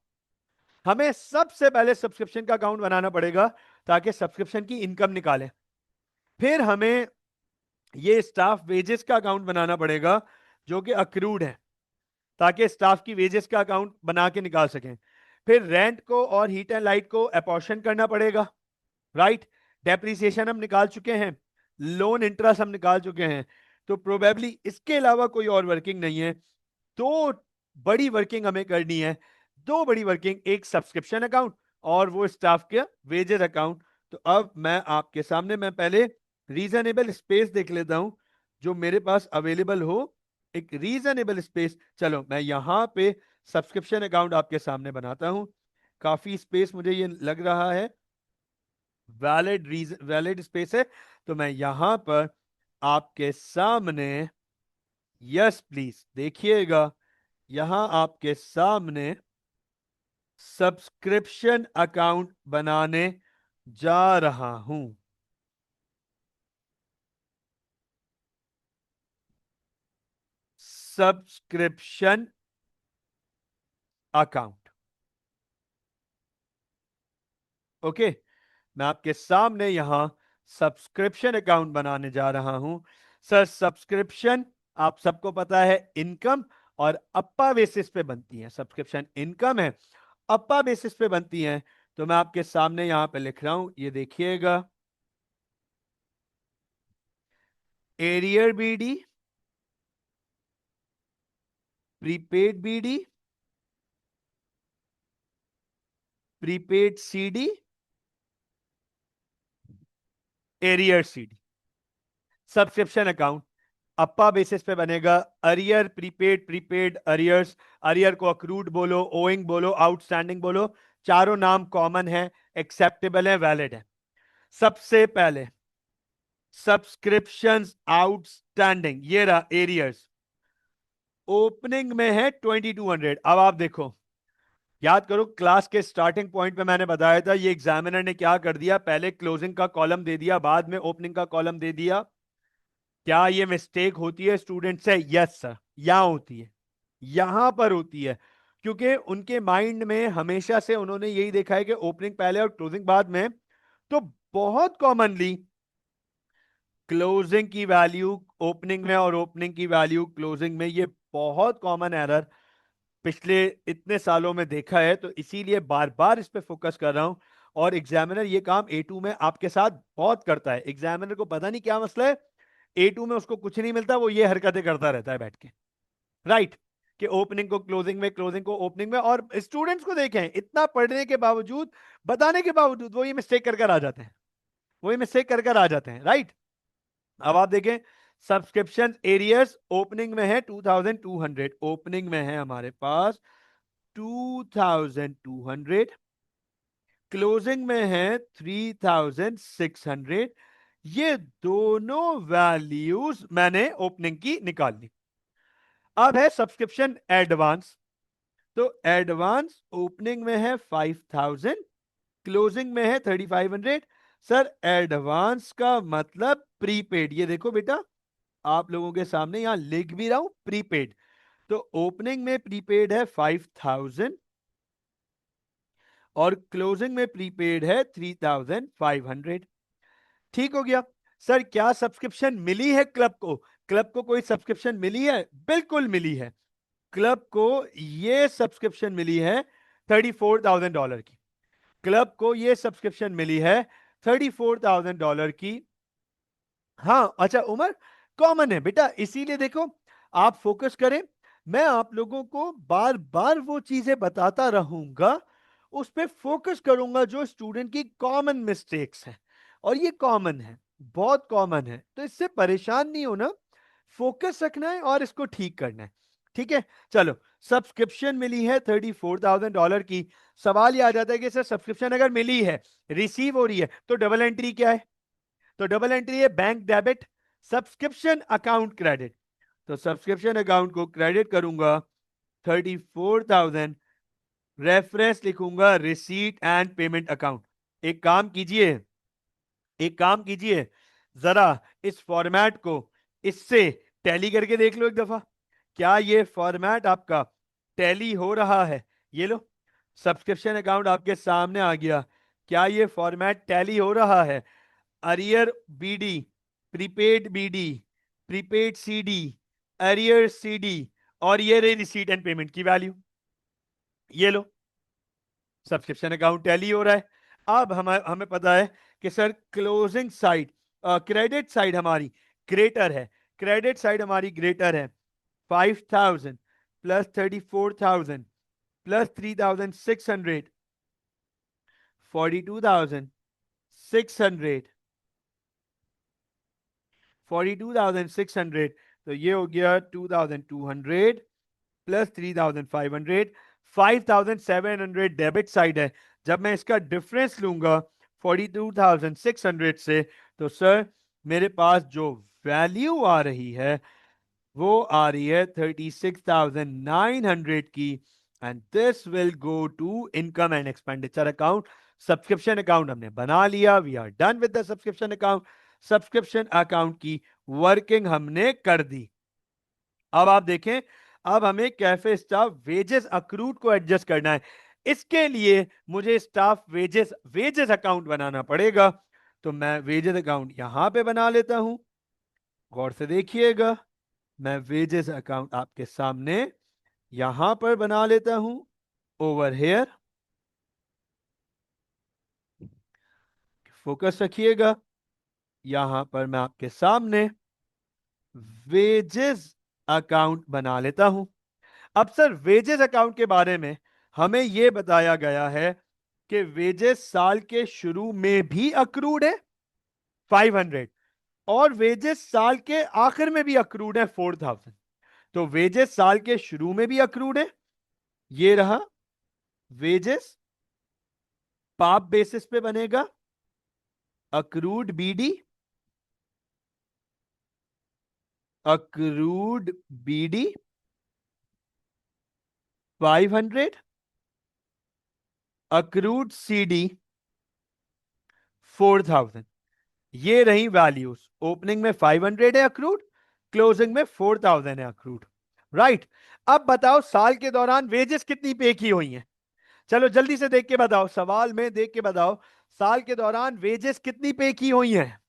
हमें सबसे पहले सब्सक्रिप्शन का अकाउंट बनाना पड़ेगा ताकि सब्सक्रिप्शन की इनकम निकालें। फिर हमें ये स्टाफ वेजेस का अकाउंट बनाना पड़ेगा जो कि अक्रूड है, ताकि स्टाफ की वेजेस का अकाउंट बना के निकाल सकें। फिर रेंट को और हीट एंड लाइट को अपॉर्शन करना पड़ेगा, राइट। डेप्रिसिएशन हम निकाल चुके हैं, लोन इंटरेस्ट हम निकाल चुके हैं। तो प्रोबेबली इसके अलावा कोई और वर्किंग नहीं है। दो बड़ी वर्किंग हमें करनी है, दो बड़ी वर्किंग, एक सब्सक्रिप्शन अकाउंट और वो स्टाफ के वेजेस अकाउंट। तो अब मैं आपके सामने, मैं पहले रीजनेबल स्पेस देख लेता हूं जो मेरे पास अवेलेबल हो, एक रीजनेबल स्पेस। चलो मैं यहां पे सब्सक्रिप्शन अकाउंट आपके सामने बनाता हूं। काफी स्पेस मुझे ये लग रहा है, वैलिड स्पेस है। तो मैं यहां पर आपके सामने, यस प्लीज देखिएगा, यहां आपके सामने सब्सक्रिप्शन अकाउंट बनाने जा रहा हूं। Subscription account, okay. मैं आपके सामने यहां सब्सक्रिप्शन अकाउंट बनाने जा रहा हूं। सर सब्सक्रिप्शन आप सबको पता है इनकम और अप्पा बेसिस पे बनती है। सब्सक्रिप्शन इनकम है, अप्पा बेसिस पे बनती हैं। तो मैं आपके सामने यहां पे लिख रहा हूं, ये देखिएगा, arrear BD, prepaid BD, prepaid CD, arrear CD, subscription account. अप्पा बेसिस पे बनेगा। Arrear, prepaid, prepaid, arrears. Arrear को अक्रूड बोलो, ओइंग बोलो, आउटस्टैंडिंग बोलो। चारों नाम कॉमन है, एक्सेप्टेबल है, वैलिड है। सबसे पहले सब्सक्रिप्शंस आउटस्टैंडिंग, ये रहा एरियर्स, ओपनिंग में है 2200। अब आप देखो, याद करो क्लास के स्टार्टिंग पॉइंट पे मैंने बताया था ये एग्जामिनर ने क्या कर दिया, पहले क्लोजिंग का कॉलम दे दिया, बाद में ओपनिंग का कॉलम दे दिया। क्या ये मिस्टेक होती है स्टूडेंट से? यस सर, यहां होती है, यहां पर होती है, क्योंकि उनके माइंड में हमेशा से उन्होंने यही देखा है कि ओपनिंग पहले और क्लोजिंग बाद में। तो बहुत कॉमनली क्लोजिंग की वैल्यू ओपनिंग में और ओपनिंग की वैल्यू क्लोजिंग में, ये बहुत कॉमन एरर पिछले इतने सालों में देखा है, तो इसीलिए बार बार इस पे फोकस कर रहा हूं। और एग्जामिनर ये काम A2 में आपके साथ बहुत करता है। एग्जामिनर को पता नहीं क्या मसला है, A2 में उसको कुछ नहीं मिलता, वो ये हरकतें करता रहता है बैठ के, राइट? कि ओपनिंग को क्लोजिंग में, क्लोजिंग को ओपनिंग में, और स्टूडेंट्स को देखें इतना पढ़ने के बावजूद, बताने के बावजूद वो ये मिस्टेक कर कर आ जाते हैं, वो ये मिस्टेक कर कर आ जाते हैं, राइट? अब आप देखें, सब्सक्रिप्शन एरियर्स ओपनिंग में है 2200, ओपनिंग में है हमारे पास 2200, क्लोजिंग में है 3600। ये दोनों वैल्यूज मैंने ओपनिंग की निकाल ली। अब है सब्सक्रिप्शन एडवांस, तो एडवांस ओपनिंग में है 5000, क्लोजिंग में है 3500। सर एडवांस का मतलब प्रीपेड, ये देखो बेटा आप लोगों के सामने यहां लिख भी रहा हूं प्रीपेड। तो ओपनिंग में प्रीपेड है 5000 और क्लोजिंग में प्रीपेड है 3500। ठीक हो गया। सर क्या सब्सक्रिप्शन मिली है क्लब को? क्लब को कोई सब्सक्रिप्शन मिली है? बिल्कुल मिली है। क्लब को ये सब्सक्रिप्शन मिली है $34,000 की। क्लब को ये सब्सक्रिप्शन मिली है $34,000 की। हाँ अच्छा उमर, कॉमन है बेटा, इसीलिए देखो आप फोकस करें, मैं आप लोगों को बार बार वो चीजें बताता रहूंगा, उस पर फोकस करूंगा जो स्टूडेंट की कॉमन मिस्टेक्स हैं। और ये कॉमन है, बहुत कॉमन है, तो इससे परेशान नहीं होना, फोकस रखना है और इसको ठीक करना है। ठीक है, चलो। सब्सक्रिप्शन मिली है $34,000 की। सवाल ये आ जाता है कि सर सब्सक्रिप्शन अगर मिली है, रिसीव हो रही है, तो डबल एंट्री क्या है? तो डबल एंट्री है bank debit, subscription account credit. तो सब्सक्रिप्शन अकाउंट को क्रेडिट करूंगा 34,000, रेफरेंस लिखूंगा रिसीट एंड पेमेंट अकाउंट। एक काम कीजिए, एक काम कीजिए, जरा इस फॉर्मेट को इससे टैली करके देख लो एक दफा, क्या ये फॉर्मेट आपका टैली हो रहा है? ये लो, सब्सक्रिप्शन अकाउंट आपके सामने आ गया, क्या ये फॉर्मेट टैली हो रहा है? Arrear BD, prepaid BD, prepaid CD, arrear CD, और ये रही रिसीट एंड पेमेंट की वैल्यू। ये लो, सब्सक्रिप्शन अकाउंट टैली हो रहा है। अब हमें हमें पता है कि sir closing side, credit side हमारी ग्रेटर है, क्रेडिट साइड हमारी ग्रेटर है। 5000 प्लस 34,000 प्लस 3,600, 42,600, 42,600, तो ये हो गया 2,200 प्लस 3,500, 5,700 डेबिट साइड है। जब मैं इसका डिफरेंस लूंगा 42,600 से, तो सर मेरे पास जो वैल्यू आ रही है वो आ रही है 36,900 की। And this will go to income and expenditure account. Subscription account हमने बना लिया, we are done with the subscription account. Subscription account की वर्किंग हमने कर दी। अब आप देखें, अब हमें कैफे स्टाफ वेजेस अक्रूड को एडजस्ट करना है। इसके लिए मुझे स्टाफ वेजेस वेजेस अकाउंट बनाना पड़ेगा। तो मैं वेजेस अकाउंट यहां पे बना लेता हूं, गौर से देखिएगा, मैं वेजेस अकाउंट आपके सामने यहां पर बना लेता हूं, ओवर हेयर, फोकस रखिएगा, यहां पर मैं आपके सामने वेजेस अकाउंट बना लेता हूं। अब सर वेजेस अकाउंट के बारे में हमें यह बताया गया है कि वेजेस साल के शुरू में भी अक्रूड है 500, और वेजेस साल के आखिर में भी अक्रूड है 4,000। तो वेजेस साल के शुरू में भी अक्रूड है, ये रहा वेजेस, पाप बेसिस पे बनेगा accrued BD, accrued BD 500, accrued CD 4,000। ये रही वैल्यूज। ओपनिंग में 500 है अक्रूड, क्लोजिंग में 4,000 है अक्रूड। राइट। अब बताओ साल के दौरान वेजेस कितनी पे की हुई हैं? चलो जल्दी से देख के बताओ, सवाल में देख के बताओ, साल के दौरान वेजेस कितनी पे की हुई हैं?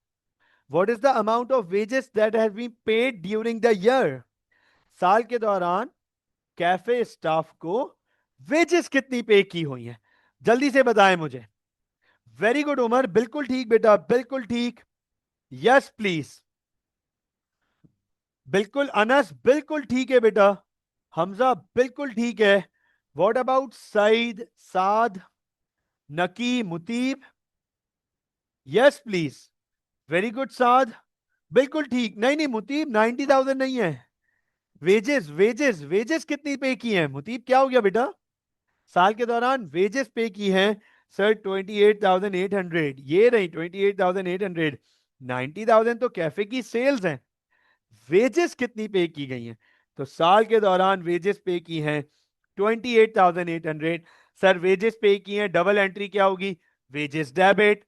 What is the amount of wages that have been paid during the year? साल के दौरान कैफे स्टाफ को वेजेस कितनी पे की हुई हैं? जल्दी से बताएं मुझे। वेरी गुड उमर, बिल्कुल ठीक बेटा, बिल्कुल ठीक। Yes please. बिल्कुल अनस, बिल्कुल ठीक है बेटा। हमजा बिल्कुल ठीक है। What about Saeed, Saad, Naqi, Mutib? Yes please. Very good Saad, बिल्कुल ठीक। नहीं नहीं मुतीब, 90,000 नहीं है। वेजेस वेजेस वेजेस कितनी पे की है मुतीब? क्या हो गया बेटा? साल के दौरान वेजेस पे की हैं सर 28,800। ये रही 28,800। 90,000 तो कैफे की सेल्स हैं। वेजेस कितनी पे की गई हैं? तो साल के दौरान वेजेस पे की हैं 28,800। सर वेजेस पे की हैं, डबल एंट्री क्या होगी? Wages debit,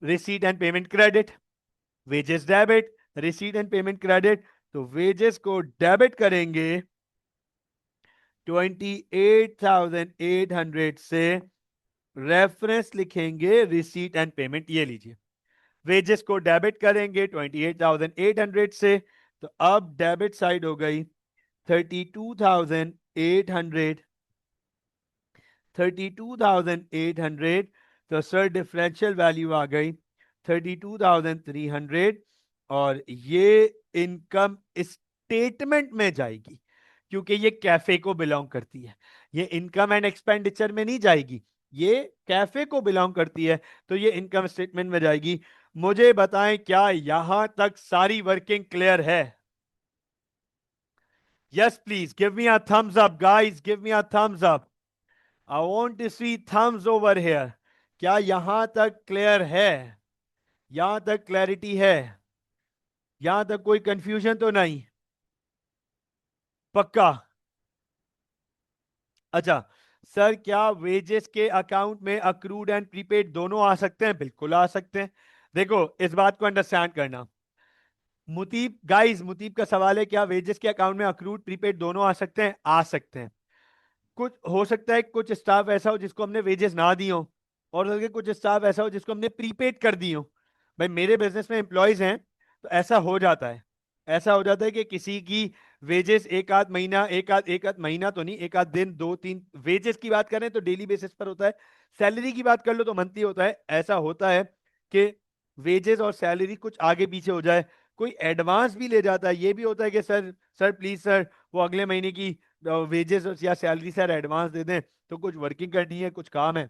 receipt and payment credit. Wages debit, receipt and payment credit. तो वेजेस को डेबिट करेंगे 28,800 से, रेफरेंस लिखेंगे रिसीट एंड पेमेंट। ये लीजिए, वेजेस को डेबिट करेंगे 28,800 से, तो अब डेबिट साइड हो गई 32,800। 32,800। तो सर डिफरेंशियल वैल्यू आ गई 32,300, और ये इनकम स्टेटमेंट में जाएगी क्योंकि ये कैफे को बिलोंग करती है। ये इनकम एंड एक्सपेंडिचर में नहीं जाएगी, ये कैफे को बिलोंग करती है, तो ये इनकम स्टेटमेंट में जाएगी। मुझे बताएं, क्या यहां तक सारी वर्किंग क्लियर है? Yes please give me a thumbs up guys, give me a thumbs up. I want to see thumbs over here. क्या यहां तक क्लियर है? यहां तक क्लैरिटी है? यहां तक कोई कंफ्यूजन तो नहीं? पक्का? अच्छा सर, क्या वेजेस के अकाउंट में अक्रूड एंड प्रीपेड दोनों आ सकते हैं? बिल्कुल आ सकते हैं। देखो इस बात को अंडरस्टैंड करना। मुतीब गाइस, मुतीब का सवाल है क्या वेजेस के अकाउंट में अक्रूड प्रीपेड दोनों आ सकते हैं? आ सकते हैं। कुछ हो सकता है कुछ स्टाफ ऐसा हो जिसको हमने वेजेस ना दी हो, और हो सकता है कुछ स्टाफ ऐसा हो जिसको हमने प्रीपेड कर दी हो। भाई मेरे बिजनेस में एम्प्लॉयज हैं, तो ऐसा हो जाता है। ऐसा हो जाता है कि किसी की वेजेस एक आध महीना, एक आध महीना तो नहीं, एक आध दिन, दो तीन, वेजेस की बात करें तो डेली बेसिस पर होता है। सैलरी की बात कर लो तो मंथली होता है। ऐसा होता है कि वेजेस और सैलरी कुछ आगे पीछे हो जाए, कोई एडवांस भी ले जाता है। ये भी होता है कि सर सर प्लीज सर, वो अगले महीने की वेजेस या सैलरी सर एडवांस दे दें, तो कुछ वर्किंग करनी है, कुछ काम है,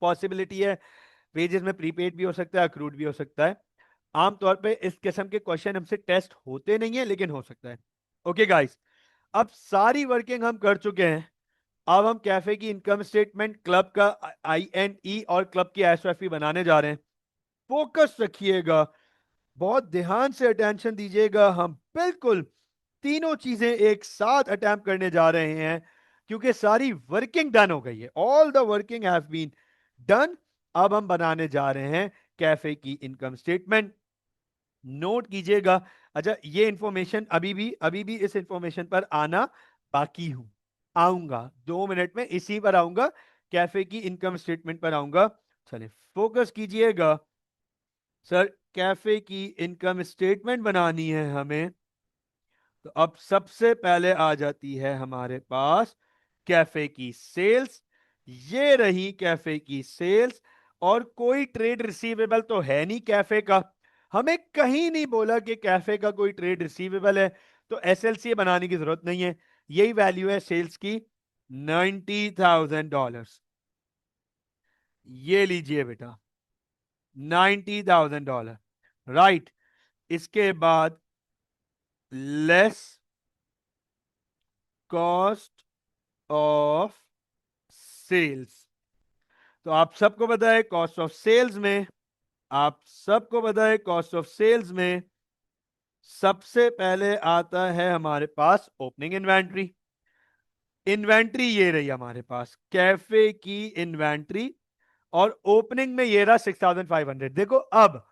पॉसिबिलिटी है। वेजेस में प्रीपेड भी हो सकता है, अक्रूड भी हो सकता है। आमतौर पे इस किस्म के क्वेश्चन हमसे टेस्ट होते नहीं है, लेकिन हो सकता है। ओके गाइस, अब सारी वर्किंग हम कर चुके हैं। अब हम कैफे की इनकम स्टेटमेंट, क्लब का INE और क्लब की SOFE बनाने जा रहे हैं। फोकस रखिएगा, बहुत ध्यान से अटेंशन दीजिएगा। हम बिल्कुल तीनों चीजें एक साथ अटेम्प्ट करने जा रहे हैं क्योंकि सारी वर्किंग डन हो गई है। All the working have been done. अब हम बनाने जा रहे हैं कैफे की इनकम स्टेटमेंट। नोट कीजिएगा। अच्छा, ये इंफॉर्मेशन अभी भी इस इंफॉर्मेशन पर आना बाकी हूं। आऊंगा 2 मिनट में, इसी पर आऊंगा, कैफे की इनकम स्टेटमेंट पर आऊंगा। चलिए फोकस कीजिएगा। सर कैफे की इनकम स्टेटमेंट बनानी है हमें, तो अब सबसे पहले आ जाती है हमारे पास कैफे की सेल्स। ये रही कैफे की सेल्स, और कोई ट्रेड रिसीवेबल तो है नहीं कैफे का। हमें कहीं नहीं बोला कि कैफे का कोई ट्रेड रिसीवेबल है, तो SLC बनाने की जरूरत नहीं है। यही वैल्यू है सेल्स की, $90,000। ये लीजिए बेटा, $90,000। राइट। इसके बाद लेस कॉस्ट ऑफ सेल्स। तो आप सबको पता है कॉस्ट ऑफ सेल्स में, आप सबको पता है कॉस्ट ऑफ सेल्स में सबसे पहले आता है हमारे पास ओपनिंग इन्वेंट्री। इन्वेंट्री ये रही हमारे पास, कैफे की इन्वेंट्री, और ओपनिंग में ये रहा 6500। देखो अब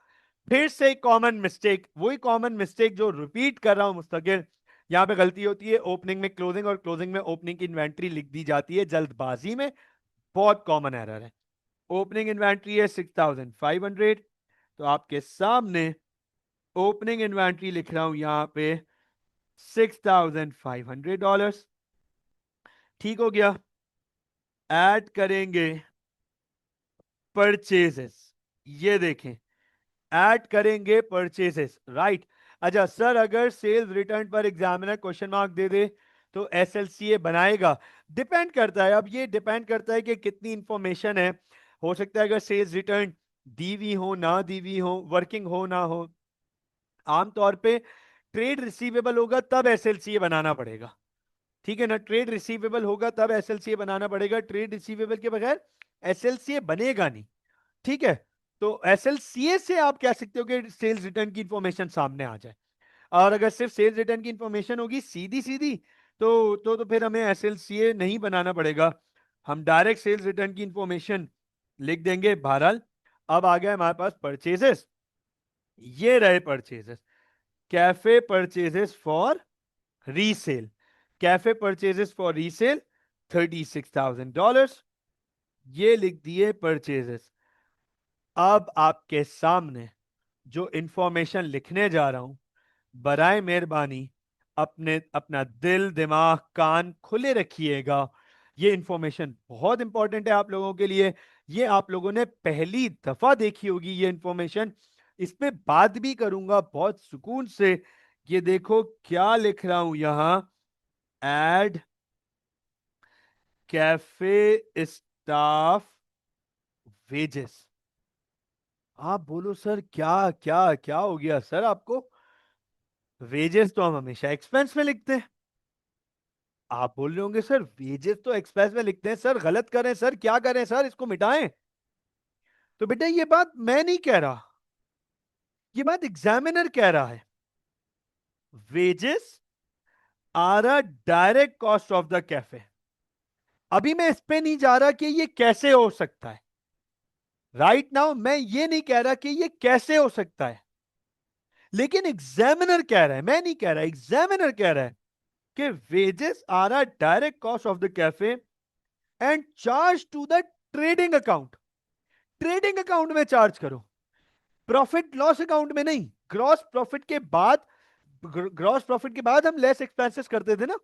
फिर से कॉमन मिस्टेक, वही कॉमन मिस्टेक जो रिपीट कर रहा हूं मुस्तकिल, यहां पे गलती होती है ओपनिंग में क्लोजिंग और क्लोजिंग में ओपनिंग की इन्वेंट्री लिख दी जाती है जल्दबाजी में, बहुत कॉमन एरर है। ओपनिंग इन्वेंट्री है 6500, तो आपके सामने ओपनिंग इन्वेंट्री लिख रहा हूं यहां पे $6500। ठीक हो गया। ऐड करेंगे परचेजेस, ये देखें, ऐड करेंगे परचेजेस, राइट। अच्छा सर, अगर सेल्स रिटर्न पर एग्जामिनर क्वेश्चन मार्क दे दे तो एसएलसीए बनाएगा? डिपेंड करता है, अब ये डिपेंड करता है कि कितनी इंफॉर्मेशन है। हो सकता है अगर सेल्स रिटर्न दी हुई हो, ना दी हुई हो, वर्किंग हो ना हो। आमतौर पे ट्रेड रिसीवेबल होगा तब एसएलसीए बनाना पड़ेगा, ठीक है ना। ट्रेड रिसीवेबल होगा तब एसएलसीए बनाना पड़ेगा, ट्रेड रिसीवेबल के बगैर एसएलसीए बनेगा नहीं, ठीक है। तो एसएलसीए से आप कह सकते हो कि सेल्स रिटर्न की इंफॉर्मेशन सामने आ जाए। और अगर सिर्फ सेल्स रिटर्न की इंफॉर्मेशन होगी सीधी सीधी, तो फिर हमें एसएलसीए नहीं बनाना पड़ेगा, हम डायरेक्ट सेल्स रिटर्न की इंफॉर्मेशन लिख देंगे। बहरहाल अब आ गया हमारे पास परचेजेस, ये रहे purchases, cafe purchases for resale, cafe purchases for resale $36,000, ये लिख दिए परचेजेस। अब आपके सामने जो इंफॉर्मेशन लिखने जा रहा हूं, बराए मेहरबानी अपने अपना दिल दिमाग कान खुले रखिएगा। ये इंफॉर्मेशन बहुत इंपॉर्टेंट है आप लोगों के लिए, ये आप लोगों ने पहली दफा देखी होगी ये इंफॉर्मेशन, इस पे बात भी करूंगा बहुत सुकून से। ये देखो क्या लिख रहा हूं यहां, एड कैफे स्टाफ वेजेस। आप बोलो सर क्या क्या क्या हो गया सर आपको, वेजेस तो हम हमेशा एक्सपेंस में लिखते हैं। आप बोल रहे होंगे सर वेजेस तो एक्सपेंस में लिखते हैं, सर गलत करें सर, क्या करें सर, इसको मिटाएं। तो बेटा ये बात मैं नहीं कह रहा, ये बात एग्जामिनर कह रहा है। Wages are a direct cost of the cafe. अभी मैं इस पे नहीं जा रहा कि ये कैसे हो सकता है, राइट नाउ मैं ये नहीं कह रहा कि ये कैसे हो सकता है, लेकिन एग्जामिनर कह रहा है, मैं नहीं कह रहा, एग्जामिनर कह रहा है कि wages are a direct cost of the cafe and charge to the trading account. Trading account में चार्ज करो, प्रॉफिट लॉस अकाउंट में नहीं। ग्रॉस प्रॉफिट के बाद, ग्रॉस प्रॉफिट के बाद हम लेस एक्सपेंसेस करते थे ना,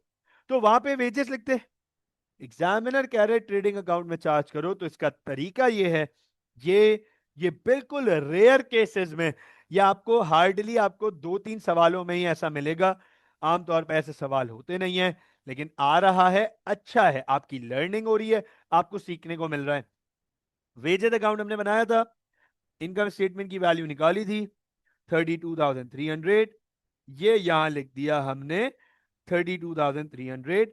तो वहां पे वेजेस लिखते। एग्जामिनर कह रहे ट्रेडिंग अकाउंट में चार्ज करो, तो इसका तरीका ये है, ये ये बिल्कुल रेयर केसेस में, या आपको हार्डली आपको दो तीन सवालों में ही ऐसा मिलेगा, आमतौर पर ऐसे सवाल होते नहीं है, लेकिन आ रहा है, अच्छा है, आपकी लर्निंग हो रही है, आपको सीखने को मिल रहा है। वेजेस अकाउंट हमने बनाया था, इनकम स्टेटमेंट की वैल्यू निकाली थी 32,300, ये यहां लिख दिया हमने 32,300।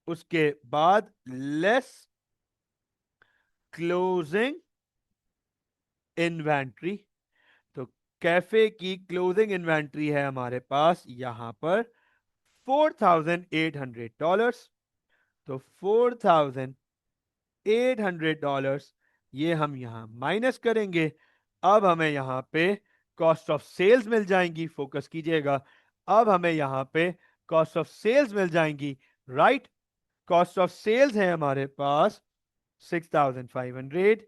उसके बाद लेस क्लोजिंग इन्वेंट्री, तो कैफे की क्लोजिंग इन्वेंट्री है हमारे पास यहां पर $4,800। तो $4,800 ये हम यहां माइनस करेंगे। अब हमें यहां पे कॉस्ट ऑफ सेल्स मिल जाएंगी, फोकस कीजिएगा, अब हमें यहां पे कॉस्ट ऑफ सेल्स मिल जाएंगी, राइट। कॉस्ट ऑफ सेल्स है हमारे पास 6,500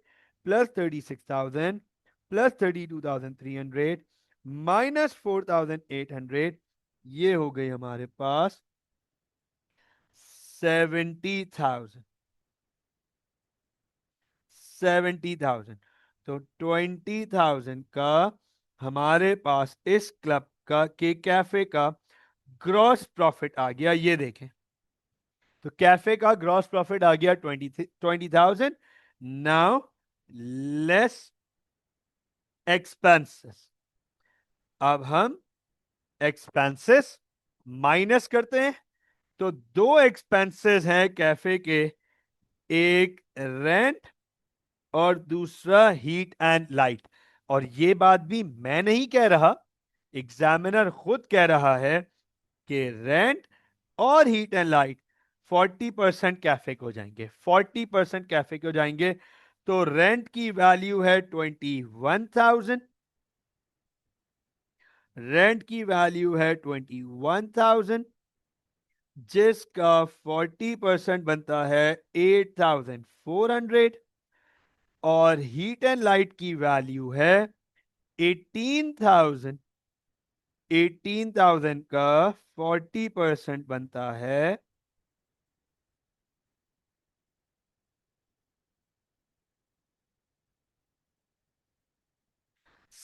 प्लस 36,000 प्लस 32,300 माइनस 4,800, ये हो गई हमारे पास 70,000। 70,000, तो 20,000 का हमारे पास इस क्लब का के कैफे का ग्रॉस प्रॉफिट आ गया, ये देखें। तो कैफे का ग्रॉस प्रॉफिट आ गया 20,000। नाउ लेस एक्सपेंसेस, अब हम एक्सपेंसेस माइनस करते हैं। तो दो एक्सपेंसेस हैं कैफे के, एक रेंट और दूसरा हीट एंड लाइट। और ये बात भी मैं नहीं कह रहा, एग्जामिनर खुद कह रहा है कि रेंट और हीट एंड लाइट 40% कैफे को जाएंगे, 40% कैफे को जाएंगे। तो रेंट की वैल्यू है 21,000, रेंट की वैल्यू है 21,000, जिसका 40% बनता है 8,400। और हीट एंड लाइट की वैल्यू है 18,000, 18,000 का 40% बनता है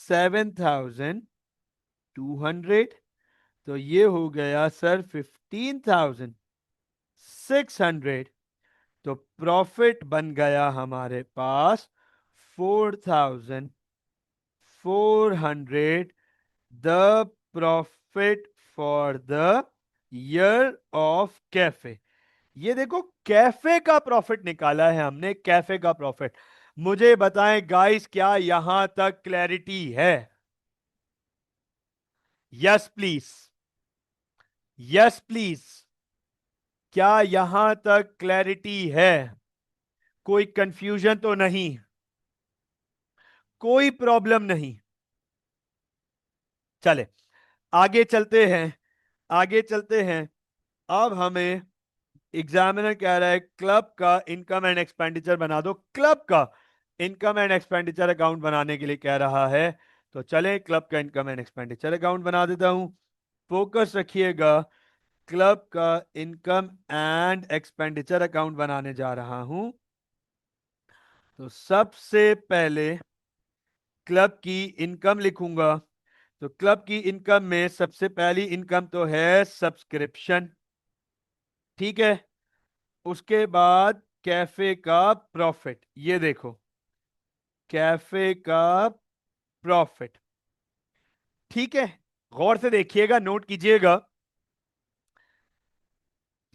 7,200। तो ये हो गया सर 15,600। तो प्रॉफिट बन गया हमारे पास 4,400, the profit for the year of cafe. ये देखो, कैफे का प्रॉफिट निकाला है हमने, कैफे का प्रॉफिट। मुझे बताएं गाइस, क्या यहां तक क्लैरिटी है? Yes please, yes please. क्या यहां तक क्लैरिटी है? कोई कंफ्यूजन तो नहीं? कोई प्रॉब्लम नहीं? चले आगे चलते हैं, आगे चलते हैं। अब हमें एग्जामिनर कह रहा है क्लब का इनकम एंड एक्सपेंडिचर बना दो। क्लब का इनकम एंड एक्सपेंडिचर अकाउंट बनाने के लिए कह रहा है। तो चलें क्लब का इनकम एंड एक्सपेंडिचर अकाउंट बना देता हूं। फोकस रखिएगा, क्लब का इनकम एंड एक्सपेंडिचर अकाउंट बनाने जा रहा हूं। तो सबसे पहले क्लब की इनकम लिखूंगा। तो क्लब की इनकम में सबसे पहली इनकम तो है सब्सक्रिप्शन, ठीक है। उसके बाद कैफे का प्रॉफिट, ये देखो कैफे का प्रॉफिट, ठीक है। गौर से देखिएगा, नोट कीजिएगा।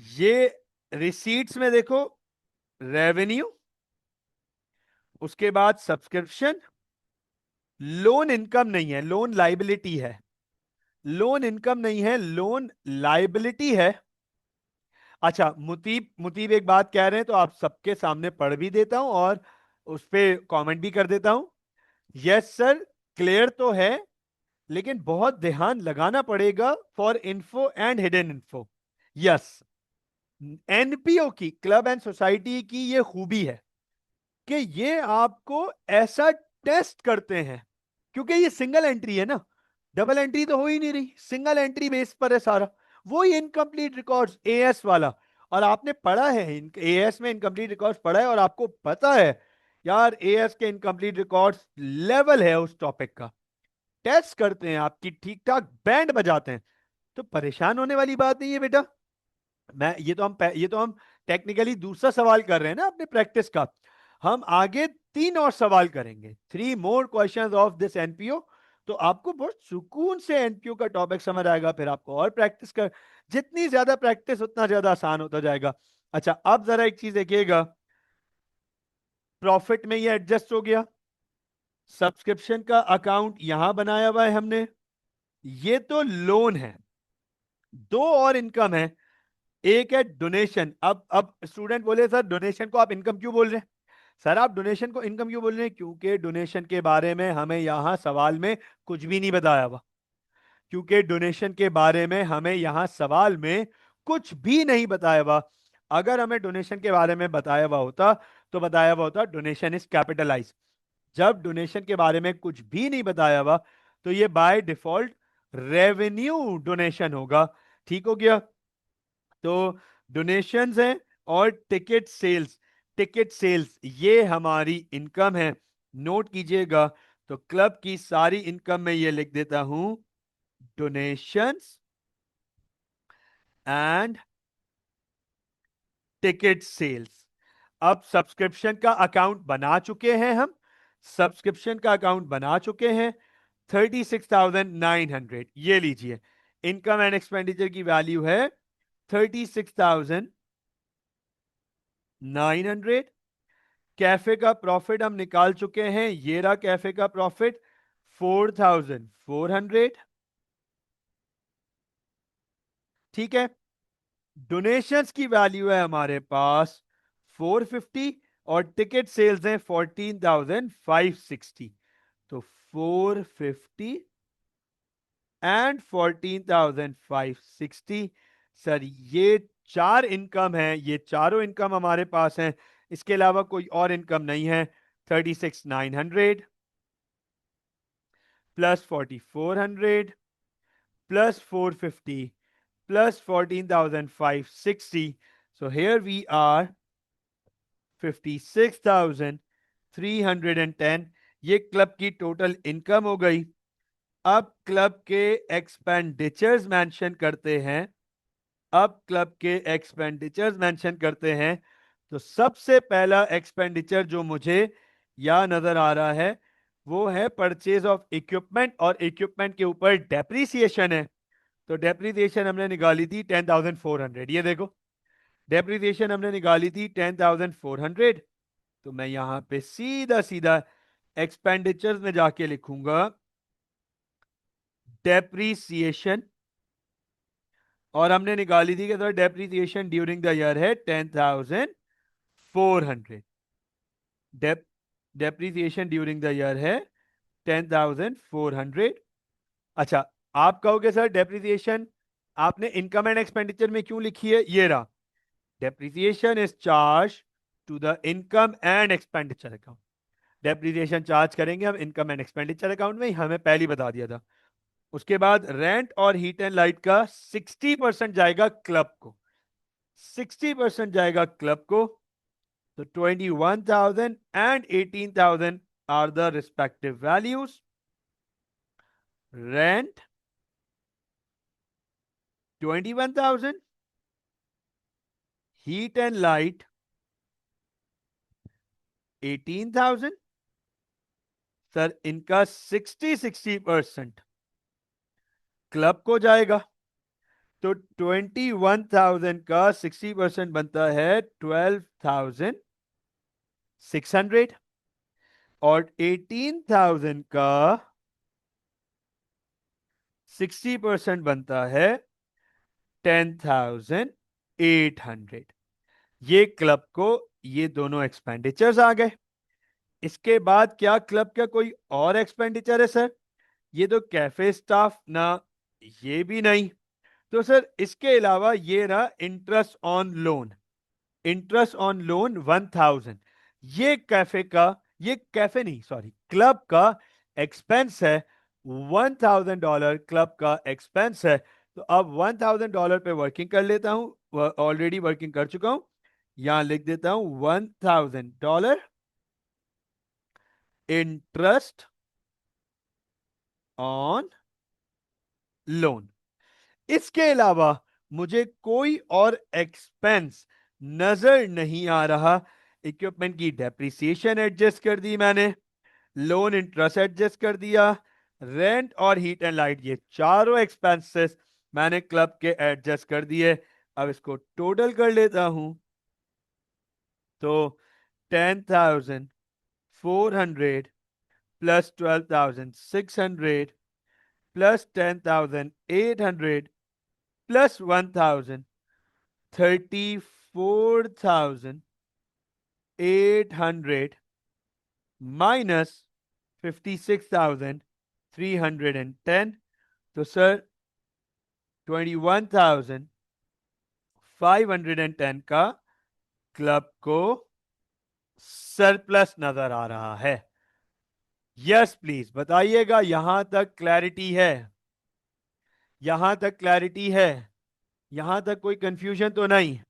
ये रिसीट्स में देखो, रेवेन्यू, उसके बाद सब्सक्रिप्शन, लोन इनकम नहीं है, लोन लाइबिलिटी है। लोन इनकम नहीं है, लोन लाइबिलिटी है। अच्छा, मुतीब मुतीब एक बात कह रहे हैं, तो आप सबके सामने पढ़ भी देता हूं और उस पर कॉमेंट भी कर देता हूं। यस सर, क्लियर तो है, लेकिन बहुत ध्यान लगाना पड़ेगा for info and hidden info. Yes, NPO की, क्लब एंड सोसाइटी की ये खूबी है कि ये आपको ऐसा टेस्ट करते हैं, क्योंकि ये सिंगल एंट्री है ना, डबल एंट्री तो हो ही नहीं रही, सिंगल एंट्री बेस पर है सारा। वो ही इनकम्प्लीट रिकॉर्ड्स एएस वाला। और आपने पढ़ा है एएस में इनकम्प्लीट रिकॉर्ड्स पढ़ा है, और आपको पता है यार एएस के इनकम्प्लीट रिकॉर्ड्स लेवल है उस टॉपिक का। टेस्ट करते हैं, आपकी ठीक ठाक बैंड बजाते हैं। तो परेशान होने वाली बात नहीं है बेटा। मैं ये तो हम टेक्निकली दूसरा सवाल कर रहे हैं ना अपने प्रैक्टिस का। हम आगे तीन और सवाल करेंगे, 3 more questions of this NPO. तो आपको बहुत सुकून से एनपीओ का टॉपिक समझ आएगा, फिर आपको और प्रैक्टिस कर, जितनी ज्यादा प्रैक्टिस उतना ज्यादा आसान होता जाएगा। अच्छा, अब जरा एक चीज देखिएगा, प्रॉफिट में ये एडजस्ट हो गया, सब्सक्रिप्शन का अकाउंट यहां बनाया हुआ है हमने। ये तो लोन है। दो और इनकम है, एक है डोनेशन। अब स्टूडेंट बोले सर डोनेशन को आप इनकम क्यों बोल रहे हैं? सर आप डोनेशन को इनकम क्यों बोल रहे हैं? क्योंकि डोनेशन के बारे में हमें यहां सवाल में कुछ भी नहीं बताया हुआ। क्योंकि डोनेशन के बारे में हमें यहां सवाल में कुछ भी नहीं बताया हुआ। अगर हमें डोनेशन के बारे में बताया हुआ होता, तो बताया हुआ होता डोनेशन इज कैपिटलाइज। जब डोनेशन के बारे में कुछ भी नहीं बताया हुआ, तो ये बाय डिफॉल्ट रेवेन्यू डोनेशन होगा। ठीक हो गया? तो डोनेशंस हैं और टिकट सेल्स, टिकट सेल्स ये हमारी इनकम है। नोट कीजिएगा, तो क्लब की सारी इनकम में ये लिख देता हूं, डोनेशंस एंड टिकट सेल्स। अब सब्सक्रिप्शन का अकाउंट बना चुके हैं हम, सब्सक्रिप्शन का अकाउंट बना चुके हैं। 36,900, ये लीजिए इनकम एंड एक्सपेंडिचर की वैल्यू है 36,900। कैफे का प्रॉफिट हम निकाल चुके हैं, ये रहा कैफे का प्रॉफिट 4,400। ठीक है, डोनेशंस की वैल्यू है हमारे पास 450 और टिकट सेल्स हैं 14,560। तो 450 एंड 14,560। सर ये चार इनकम है, ये चारों इनकम हमारे पास हैं, इसके अलावा कोई और इनकम नहीं है। 36,900 plus 4,400 plus 450 plus 14,560. So here we are 56,310। ये क्लब की टोटल इनकम हो गई। अब क्लब के एक्सपेंडिचर्स मेंशन करते हैं। अब क्लब के एक्सपेंडिचर्स मेंशन करते हैं। तो सबसे पहला एक्सपेंडिचर जो मुझे यहां नजर आ रहा है वो है परचेज ऑफ इक्विपमेंट, और इक्विपमेंट के ऊपर डेप्रीसिएशन है। तो डेप्रीसिएशन हमने निकाली थी 10,400। ये देखो डेप्रीसिएशन हमने निकाली थी 10,400। तो मैं यहां पे सीधा सीधा एक्सपेंडिचर्स में जाके लिखूंगा डेप्रीसिएशन, और हमने निकाली थी कि sir depreciation during the year है 10,400। डेप्रीसिएशन ड्यूरिंग द ईयर है 10,400। अच्छा, आप कहोगे सर डेप्रीसिएशन आपने इनकम एंड एक्सपेंडिचर में क्यों लिखी है? ये रहा, depreciation is charge to the income and expenditure account. Depreciation charge करेंगे हम इनकम एंड एक्सपेंडिचर अकाउंट में, हमें पहले बता दिया था। उसके बाद रेंट और हीट एंड लाइट का 60% जाएगा क्लब को, 60% जाएगा क्लब को। तो 21,000 and 18,000 are the respective values. Rent 21,000, heat and light 18,000। Sir इनका 60% क्लब को जाएगा। तो 21,000 का 60% बनता है 12,600, और 18,000 का 60% बनता है 10,800। ये क्लब को ये दोनों एक्सपेंडिचर्स आ गए। इसके बाद क्या क्लब का कोई और एक्सपेंडिचर है सर? ये तो कैफे स्टाफ ना, ये भी नहीं। तो सर इसके अलावा ये रहा interest on loan. Interest on loan 1,000। ये कैफे का, ये कैफे नहीं सॉरी क्लब का एक्सपेंस है। $1,000 क्लब का एक्सपेंस है। तो अब $1,000 पे वर्किंग कर लेता हूं, ऑलरेडी वर्किंग कर चुका हूं। यहां लिख देता हूं $1,000 इंटरेस्ट ऑन लोन। इसके अलावा मुझे कोई और एक्सपेंस नजर नहीं आ रहा। इक्विपमेंट की डेप्रिसिएशन एडजस्ट कर दी मैंने, लोन इंटरेस्ट एडजस्ट कर दिया, रेंट और हीट एंड लाइट ये चारों एक्सपेंसेस मैंने क्लब के एडजस्ट कर दिए। अब इसको टोटल कर लेता हूं। तो 10,400 प्लस 12,600 प्लस 10,800 प्लस 1,000, 34,800 माइनस 56,310। तो सर 21,510 का क्लब को सरप्लस नजर आ रहा है। यस प्लीज बताइएगा, यहां तक क्लैरिटी है? यहां तक क्लैरिटी है? यहां तक कोई कंफ्यूजन तो नहीं?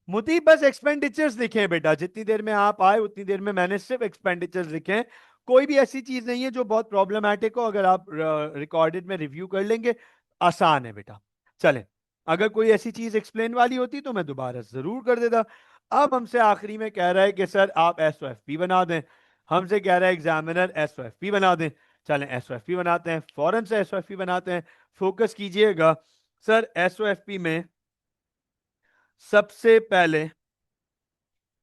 मुझे बस एक्सपेंडिचर्स लिखे हैं बेटा, जितनी देर में आप आए उतनी देर में मैंने सिर्फ एक्सपेंडिचर्स लिखे हैं। कोई भी ऐसी चीज नहीं है जो बहुत प्रॉब्लमैटिक हो, अगर आप रिकॉर्डेड में रिव्यू कर लेंगे आसान है बेटा। चलें, अगर कोई ऐसी चीज एक्सप्लेन वाली होती तो मैं दोबारा जरूर कर देता। अब हमसे आखिरी में कह रहा है कि सर आप एसओएफपी बना दें, हमसे कह रहा है एग्जामिनर एसओएफपी बना दें। चलें एसओएफपी बनाते हैं, फौरन से एसओएफपी बनाते हैं। फोकस कीजिएगा सर। एसओएफपी में सबसे पहले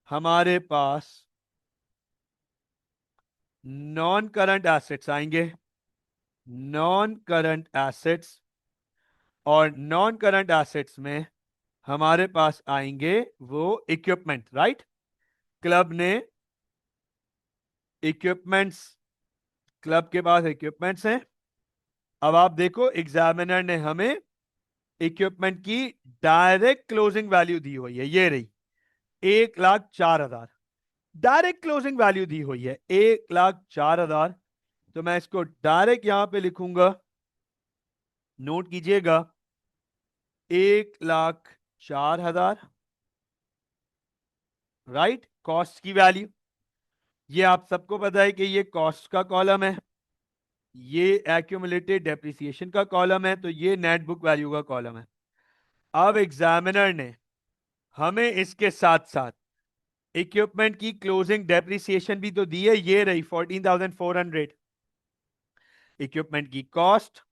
हमारे पास नॉन करंट एसेट्स आएंगे, नॉन करंट एसेट्स, और नॉन करंट एसेट्स में हमारे पास आएंगे वो इक्विपमेंट, राइट। क्लब ने इक्विपमेंट्स, क्लब के पास इक्विपमेंट्स हैं। अब आप देखो एग्जामिनर ने हमें इक्विपमेंट की डायरेक्ट क्लोजिंग वैल्यू दी हुई है, ये रही 1,04,000। डायरेक्ट क्लोजिंग वैल्यू दी हुई है 1,04,000। तो मैं इसको डायरेक्ट यहां पे लिखूंगा, नोट कीजिएगा 1,04,000, राइट। कॉस्ट की वैल्यू, ये आप सबको पता है कि ये कॉस्ट का कॉलम है, ये एक्यूमुलेटेड डेप्रिसिएशन का कॉलम है, तो ये नेट बुक वैल्यू का कॉलम है। अब एग्जामिनर ने हमें इसके साथ साथ इक्विपमेंट की क्लोजिंग डेप्रिसिएशन भी तो दी है, ये रही 14,400। इक्विपमेंट की कॉस्ट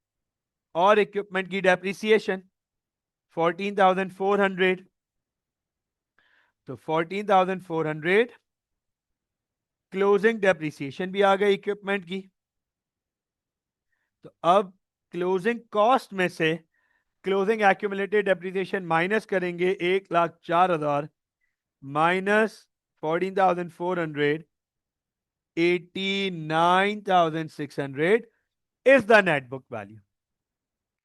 और इक्विपमेंट की डेप्रिसिएशन 14,400, तो 14,400 क्लोजिंग डेप्रिसिएशन भी आ गई इक्विपमेंट की। तो अब क्लोजिंग कॉस्ट में से क्लोजिंग एक्यूमुलेटेड डेप्रिसिएशन माइनस करेंगे, 1,04,000 minus 14,400, 89,600 is the net book value.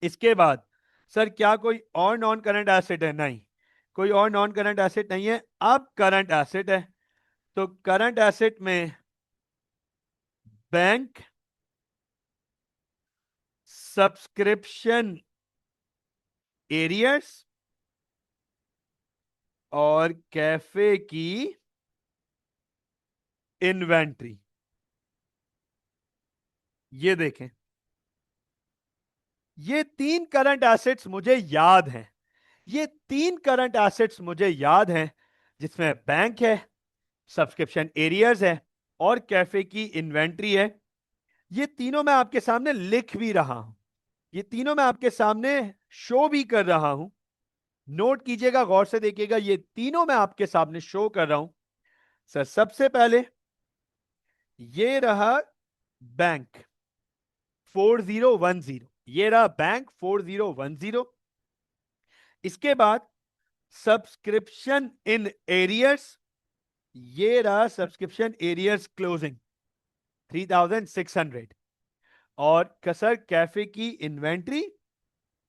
इसके बाद सर क्या कोई और नॉन करंट एसेट है? नहीं, कोई और नॉन करंट एसेट नहीं है। अब करंट एसेट है, तो करंट एसेट में बैंक, सब्सक्रिप्शन एरियर्स और कैफे की इन्वेंट्री। ये देखें, ये तीन करंट एसेट्स मुझे याद हैं, ये तीन करंट एसेट्स मुझे याद हैं, जिसमें बैंक है, सब्सक्रिप्शन एरियर्स है और कैफे की इन्वेंट्री है। ये तीनों मैं आपके सामने लिख भी रहा हूं, ये तीनों मैं आपके सामने शो भी कर रहा हूं। नोट कीजिएगा, गौर से देखिएगा, ये तीनों मैं आपके सामने शो कर रहा हूं। सर सबसे पहले ये रहा बैंक 4010, ये रहा बैंक 4010। इसके बाद सब्सक्रिप्शन इन एरियर्स, ये रहा सब्सक्रिप्शन एरियर्स क्लोजिंग 3,600। और कसर कैफे की इन्वेंट्री,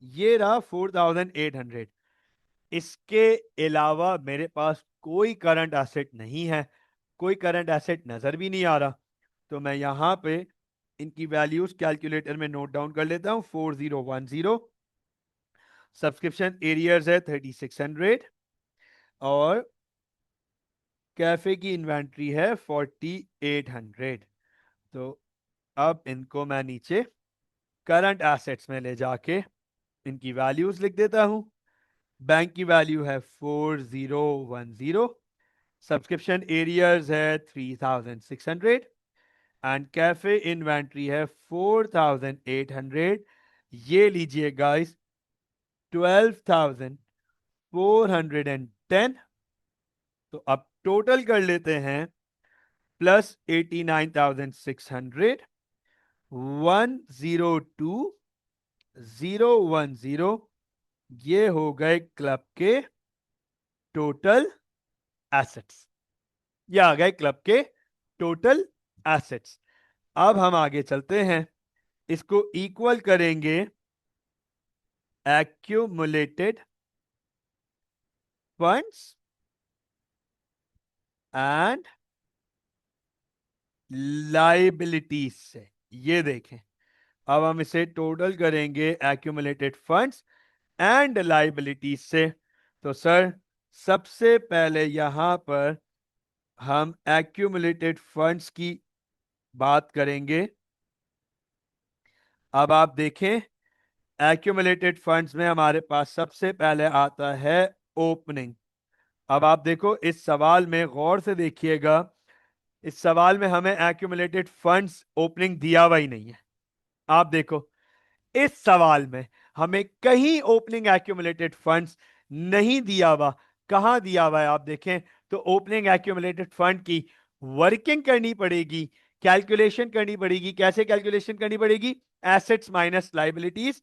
ये रहा 4,800। इसके अलावा मेरे पास कोई करंट एसेट नहीं है, कोई करंट एसेट नजर भी नहीं आ रहा। तो मैं यहां पे इनकी वैल्यूज कैलकुलेटर में नोट डाउन कर लेता हूं। 4010, सब्सक्रिप्शन एरियर्स है 3,600 और कैफे की इन्वेंट्री है 4,800। तो अब इनको मैं नीचे करंट एसेट्स में ले जाके इनकी वैल्यूज लिख देता हूं। बैंक की वैल्यू है 4010, सब्सक्रिप्शन एरियर्स है 3,600 एंड कैफे इन्वेंट्री है 4,800। ये लीजिए गाइस 12,410। तो अब टोटल कर लेते हैं, प्लस 89,600, 102,010, ये हो गए क्लब के टोटल एसेट्स, ये आ गए क्लब के टोटल एसेट्स। अब हम आगे चलते हैं, इसको इक्वल करेंगे एक्यूमुलेटेड फंड्स एंड लाइबिलिटीज से। ये देखें, अब हम इसे टोटल करेंगे एक्यूमुलेटेड फंड्स एंड लाइबिलिटीज से। तो सर सबसे पहले यहां पर हम एक्यूमुलेटेड फंड्स की बात करेंगे। अब आप देखें, एक्यूमुलेटेड फंड्स में हमारे पास सबसे पहले आता है ओपनिंग। अब आप देखो इस सवाल में गौर से देखिएगा, इस सवाल में हमें एक्यूमुलेटेड फंड्स ओपनिंग दिया हुआ ही नहीं है, आप देखो, इस सवाल में हमें कहीं ओपनिंग एक्यूमुलेटेड फंड्स नहीं दिया हुआ। कहां दिया हुआ है आप देखें तो ओपनिंग एक्यूमुलेटेड फंड की वर्किंग करनी पड़ेगी, कैलकुलेशन करनी पड़ेगी। कैसे कैलकुलेशन करनी पड़ेगी? Assets minus liabilities,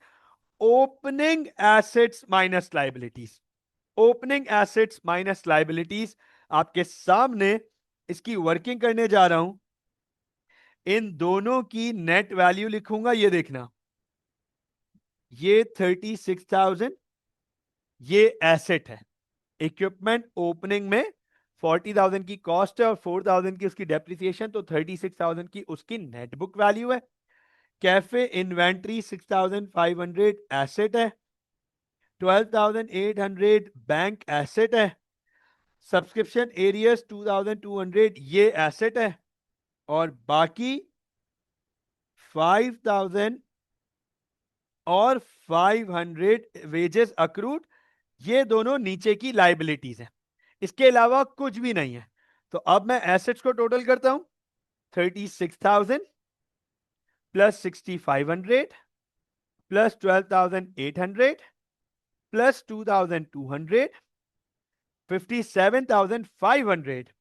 opening assets minus liabilities, opening assets minus liabilities. आपके सामने इसकी वर्किंग करने जा रहा हूं। इन दोनों की नेट वैल्यू लिखूंगा, ये देखना, ये 36,000 ये एसेट है। इक्विपमेंट ओपनिंग में 40,000 की कॉस्ट है और 4,000 की उसकी डेप्रिसिएशन, तो 36,000 की उसकी नेट बुक वैल्यू है। कैफे इन्वेंट्री 6,500 एसेट है। 12,800 बैंक एसेट है। सब्सक्रिप्शन एरियस 2,200 ये एसेट है। और बाकी 5,000 और 500 वेजेस अक्रूड, ये दोनों नीचे की लाइबिलिटीज हैं। इसके अलावा कुछ भी नहीं है। तो अब मैं एसेट्स को टोटल करता हूं। 36,000 plus 6,500 plus 12,800 plus 2,200, 57,500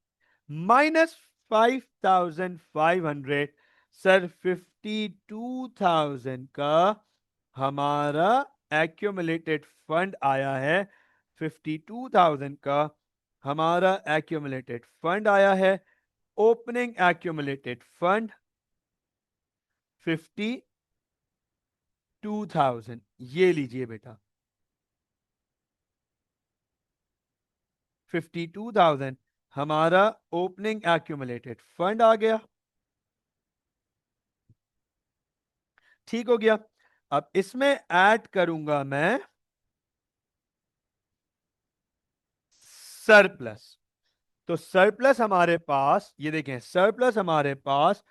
minus 5,500। Sir 52,000 का हमारा एक्यूमुलेटेड फंड आया है। 52,000 का हमारा एक्यूमुलेटेड फंड आया है। ओपनिंग एक्यूमुलेटेड फंड 52,000, ये लीजिए बेटा। 52,000 हमारा ओपनिंग एक्यूमुलेटेड फंड आ गया। ठीक हो गया। अब इसमें ऐड करूंगा मैं सरप्लस। तो सरप्लस हमारे पास, ये देखें, सरप्लस हमारे पास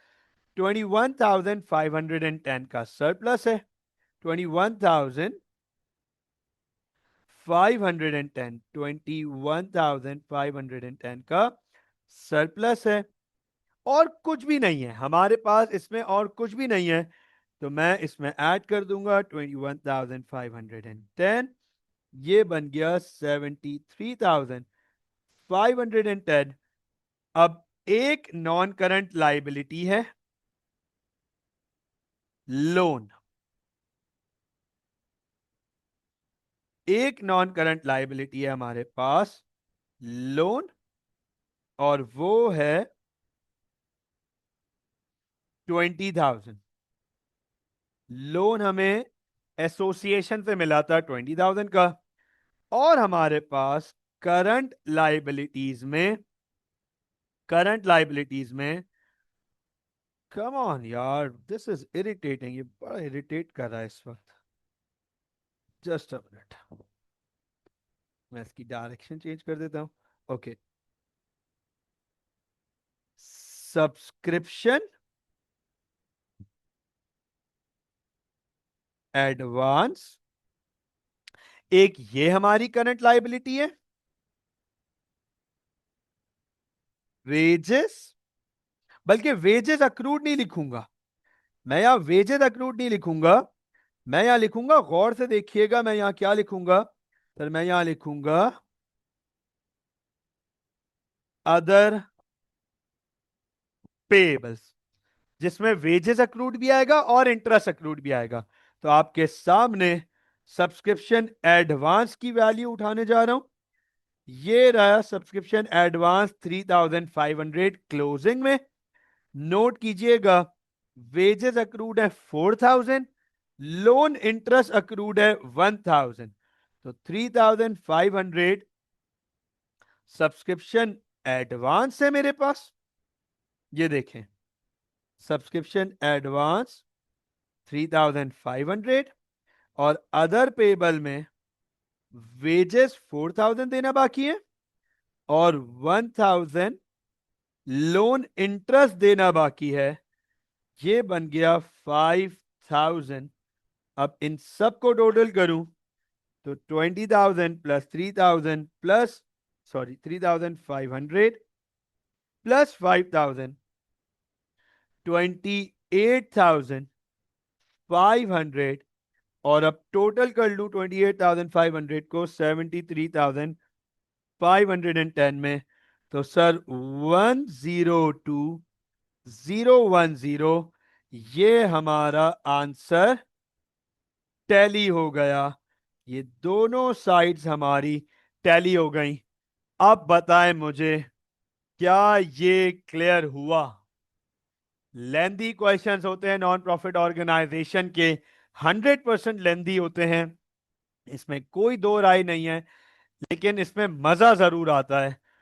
21,510 का सरप्लस है। 21,510, 21,510 का सरप्लस है। और कुछ भी नहीं है हमारे पास इसमें, और कुछ भी नहीं है। तो मैं इसमें ऐड कर दूंगा 21,510, ये बन गया 73,510। अब एक नॉन करंट लाइबिलिटी है लोन। एक नॉन करंट लाइबिलिटी है हमारे पास लोन, और वो है 20,000। लोन हमें एसोसिएशन से मिला था 20,000 का। और हमारे पास करंट लाइबिलिटीज में, करंट लाइबिलिटीज में, कम ऑन यार, दिस इज इरिटेटिंग, ये बड़ा इरिटेट कर रहा है इस वक्त। जस्ट अ मिनट, मैं इसकी डायरेक्शन चेंज कर देता हूं। ओके, सब्सक्रिप्शन एडवांस, एक ये हमारी करंट लाइबिलिटी है। वेजेस, बल्कि वेजेस अक्रूड नहीं लिखूंगा मैं, यहां वेजेस अक्रूड नहीं लिखूंगा मैं, यहां लिखूंगा, गौर से देखिएगा मैं यहां क्या लिखूंगा। सर मैं यहां लिखूंगा अदर पेबल्स, जिसमें वेजेस अक्रूड भी आएगा और इंटरेस्ट अक्रूड भी आएगा। तो आपके सामने सब्सक्रिप्शन एडवांस की वैल्यू उठाने जा रहा हूं। ये रहा सब्सक्रिप्शन एडवांस 3,500 क्लोजिंग में। नोट कीजिएगा, वेजेस अक्रूड है 4,000, लोन इंटरेस्ट अक्रूड है 1,000। तो 3,500 सब्सक्रिप्शन एडवांस है मेरे पास। ये देखें, सब्सक्रिप्शन एडवांस 3,500, और अदर पेबल में वेजेस 4,000 देना बाकी है और 1,000 लोन इंटरेस्ट देना बाकी है। ये बन गया 5,000। अब इन सब को टोटल करूं तो 20,000 प्लस 3,000 प्लस, सॉरी, 3,500 प्लस 5,000, 28,500 500, और अब टोटल कर लूं 28,500 को 73,510 में, तो सर 102,010, ये हमारा आंसर टैली हो गया। ये दोनों साइड्स हमारी टैली हो गई। अब बताएं मुझे, क्या ये क्लियर हुआ? लेंदी क्वेश्चंस होते हैं नॉन प्रॉफिट ऑर्गेनाइजेशन के, 100% लेंदी होते हैं, इसमें कोई दो राय नहीं है, लेकिन इसमें मजा जरूर आता है।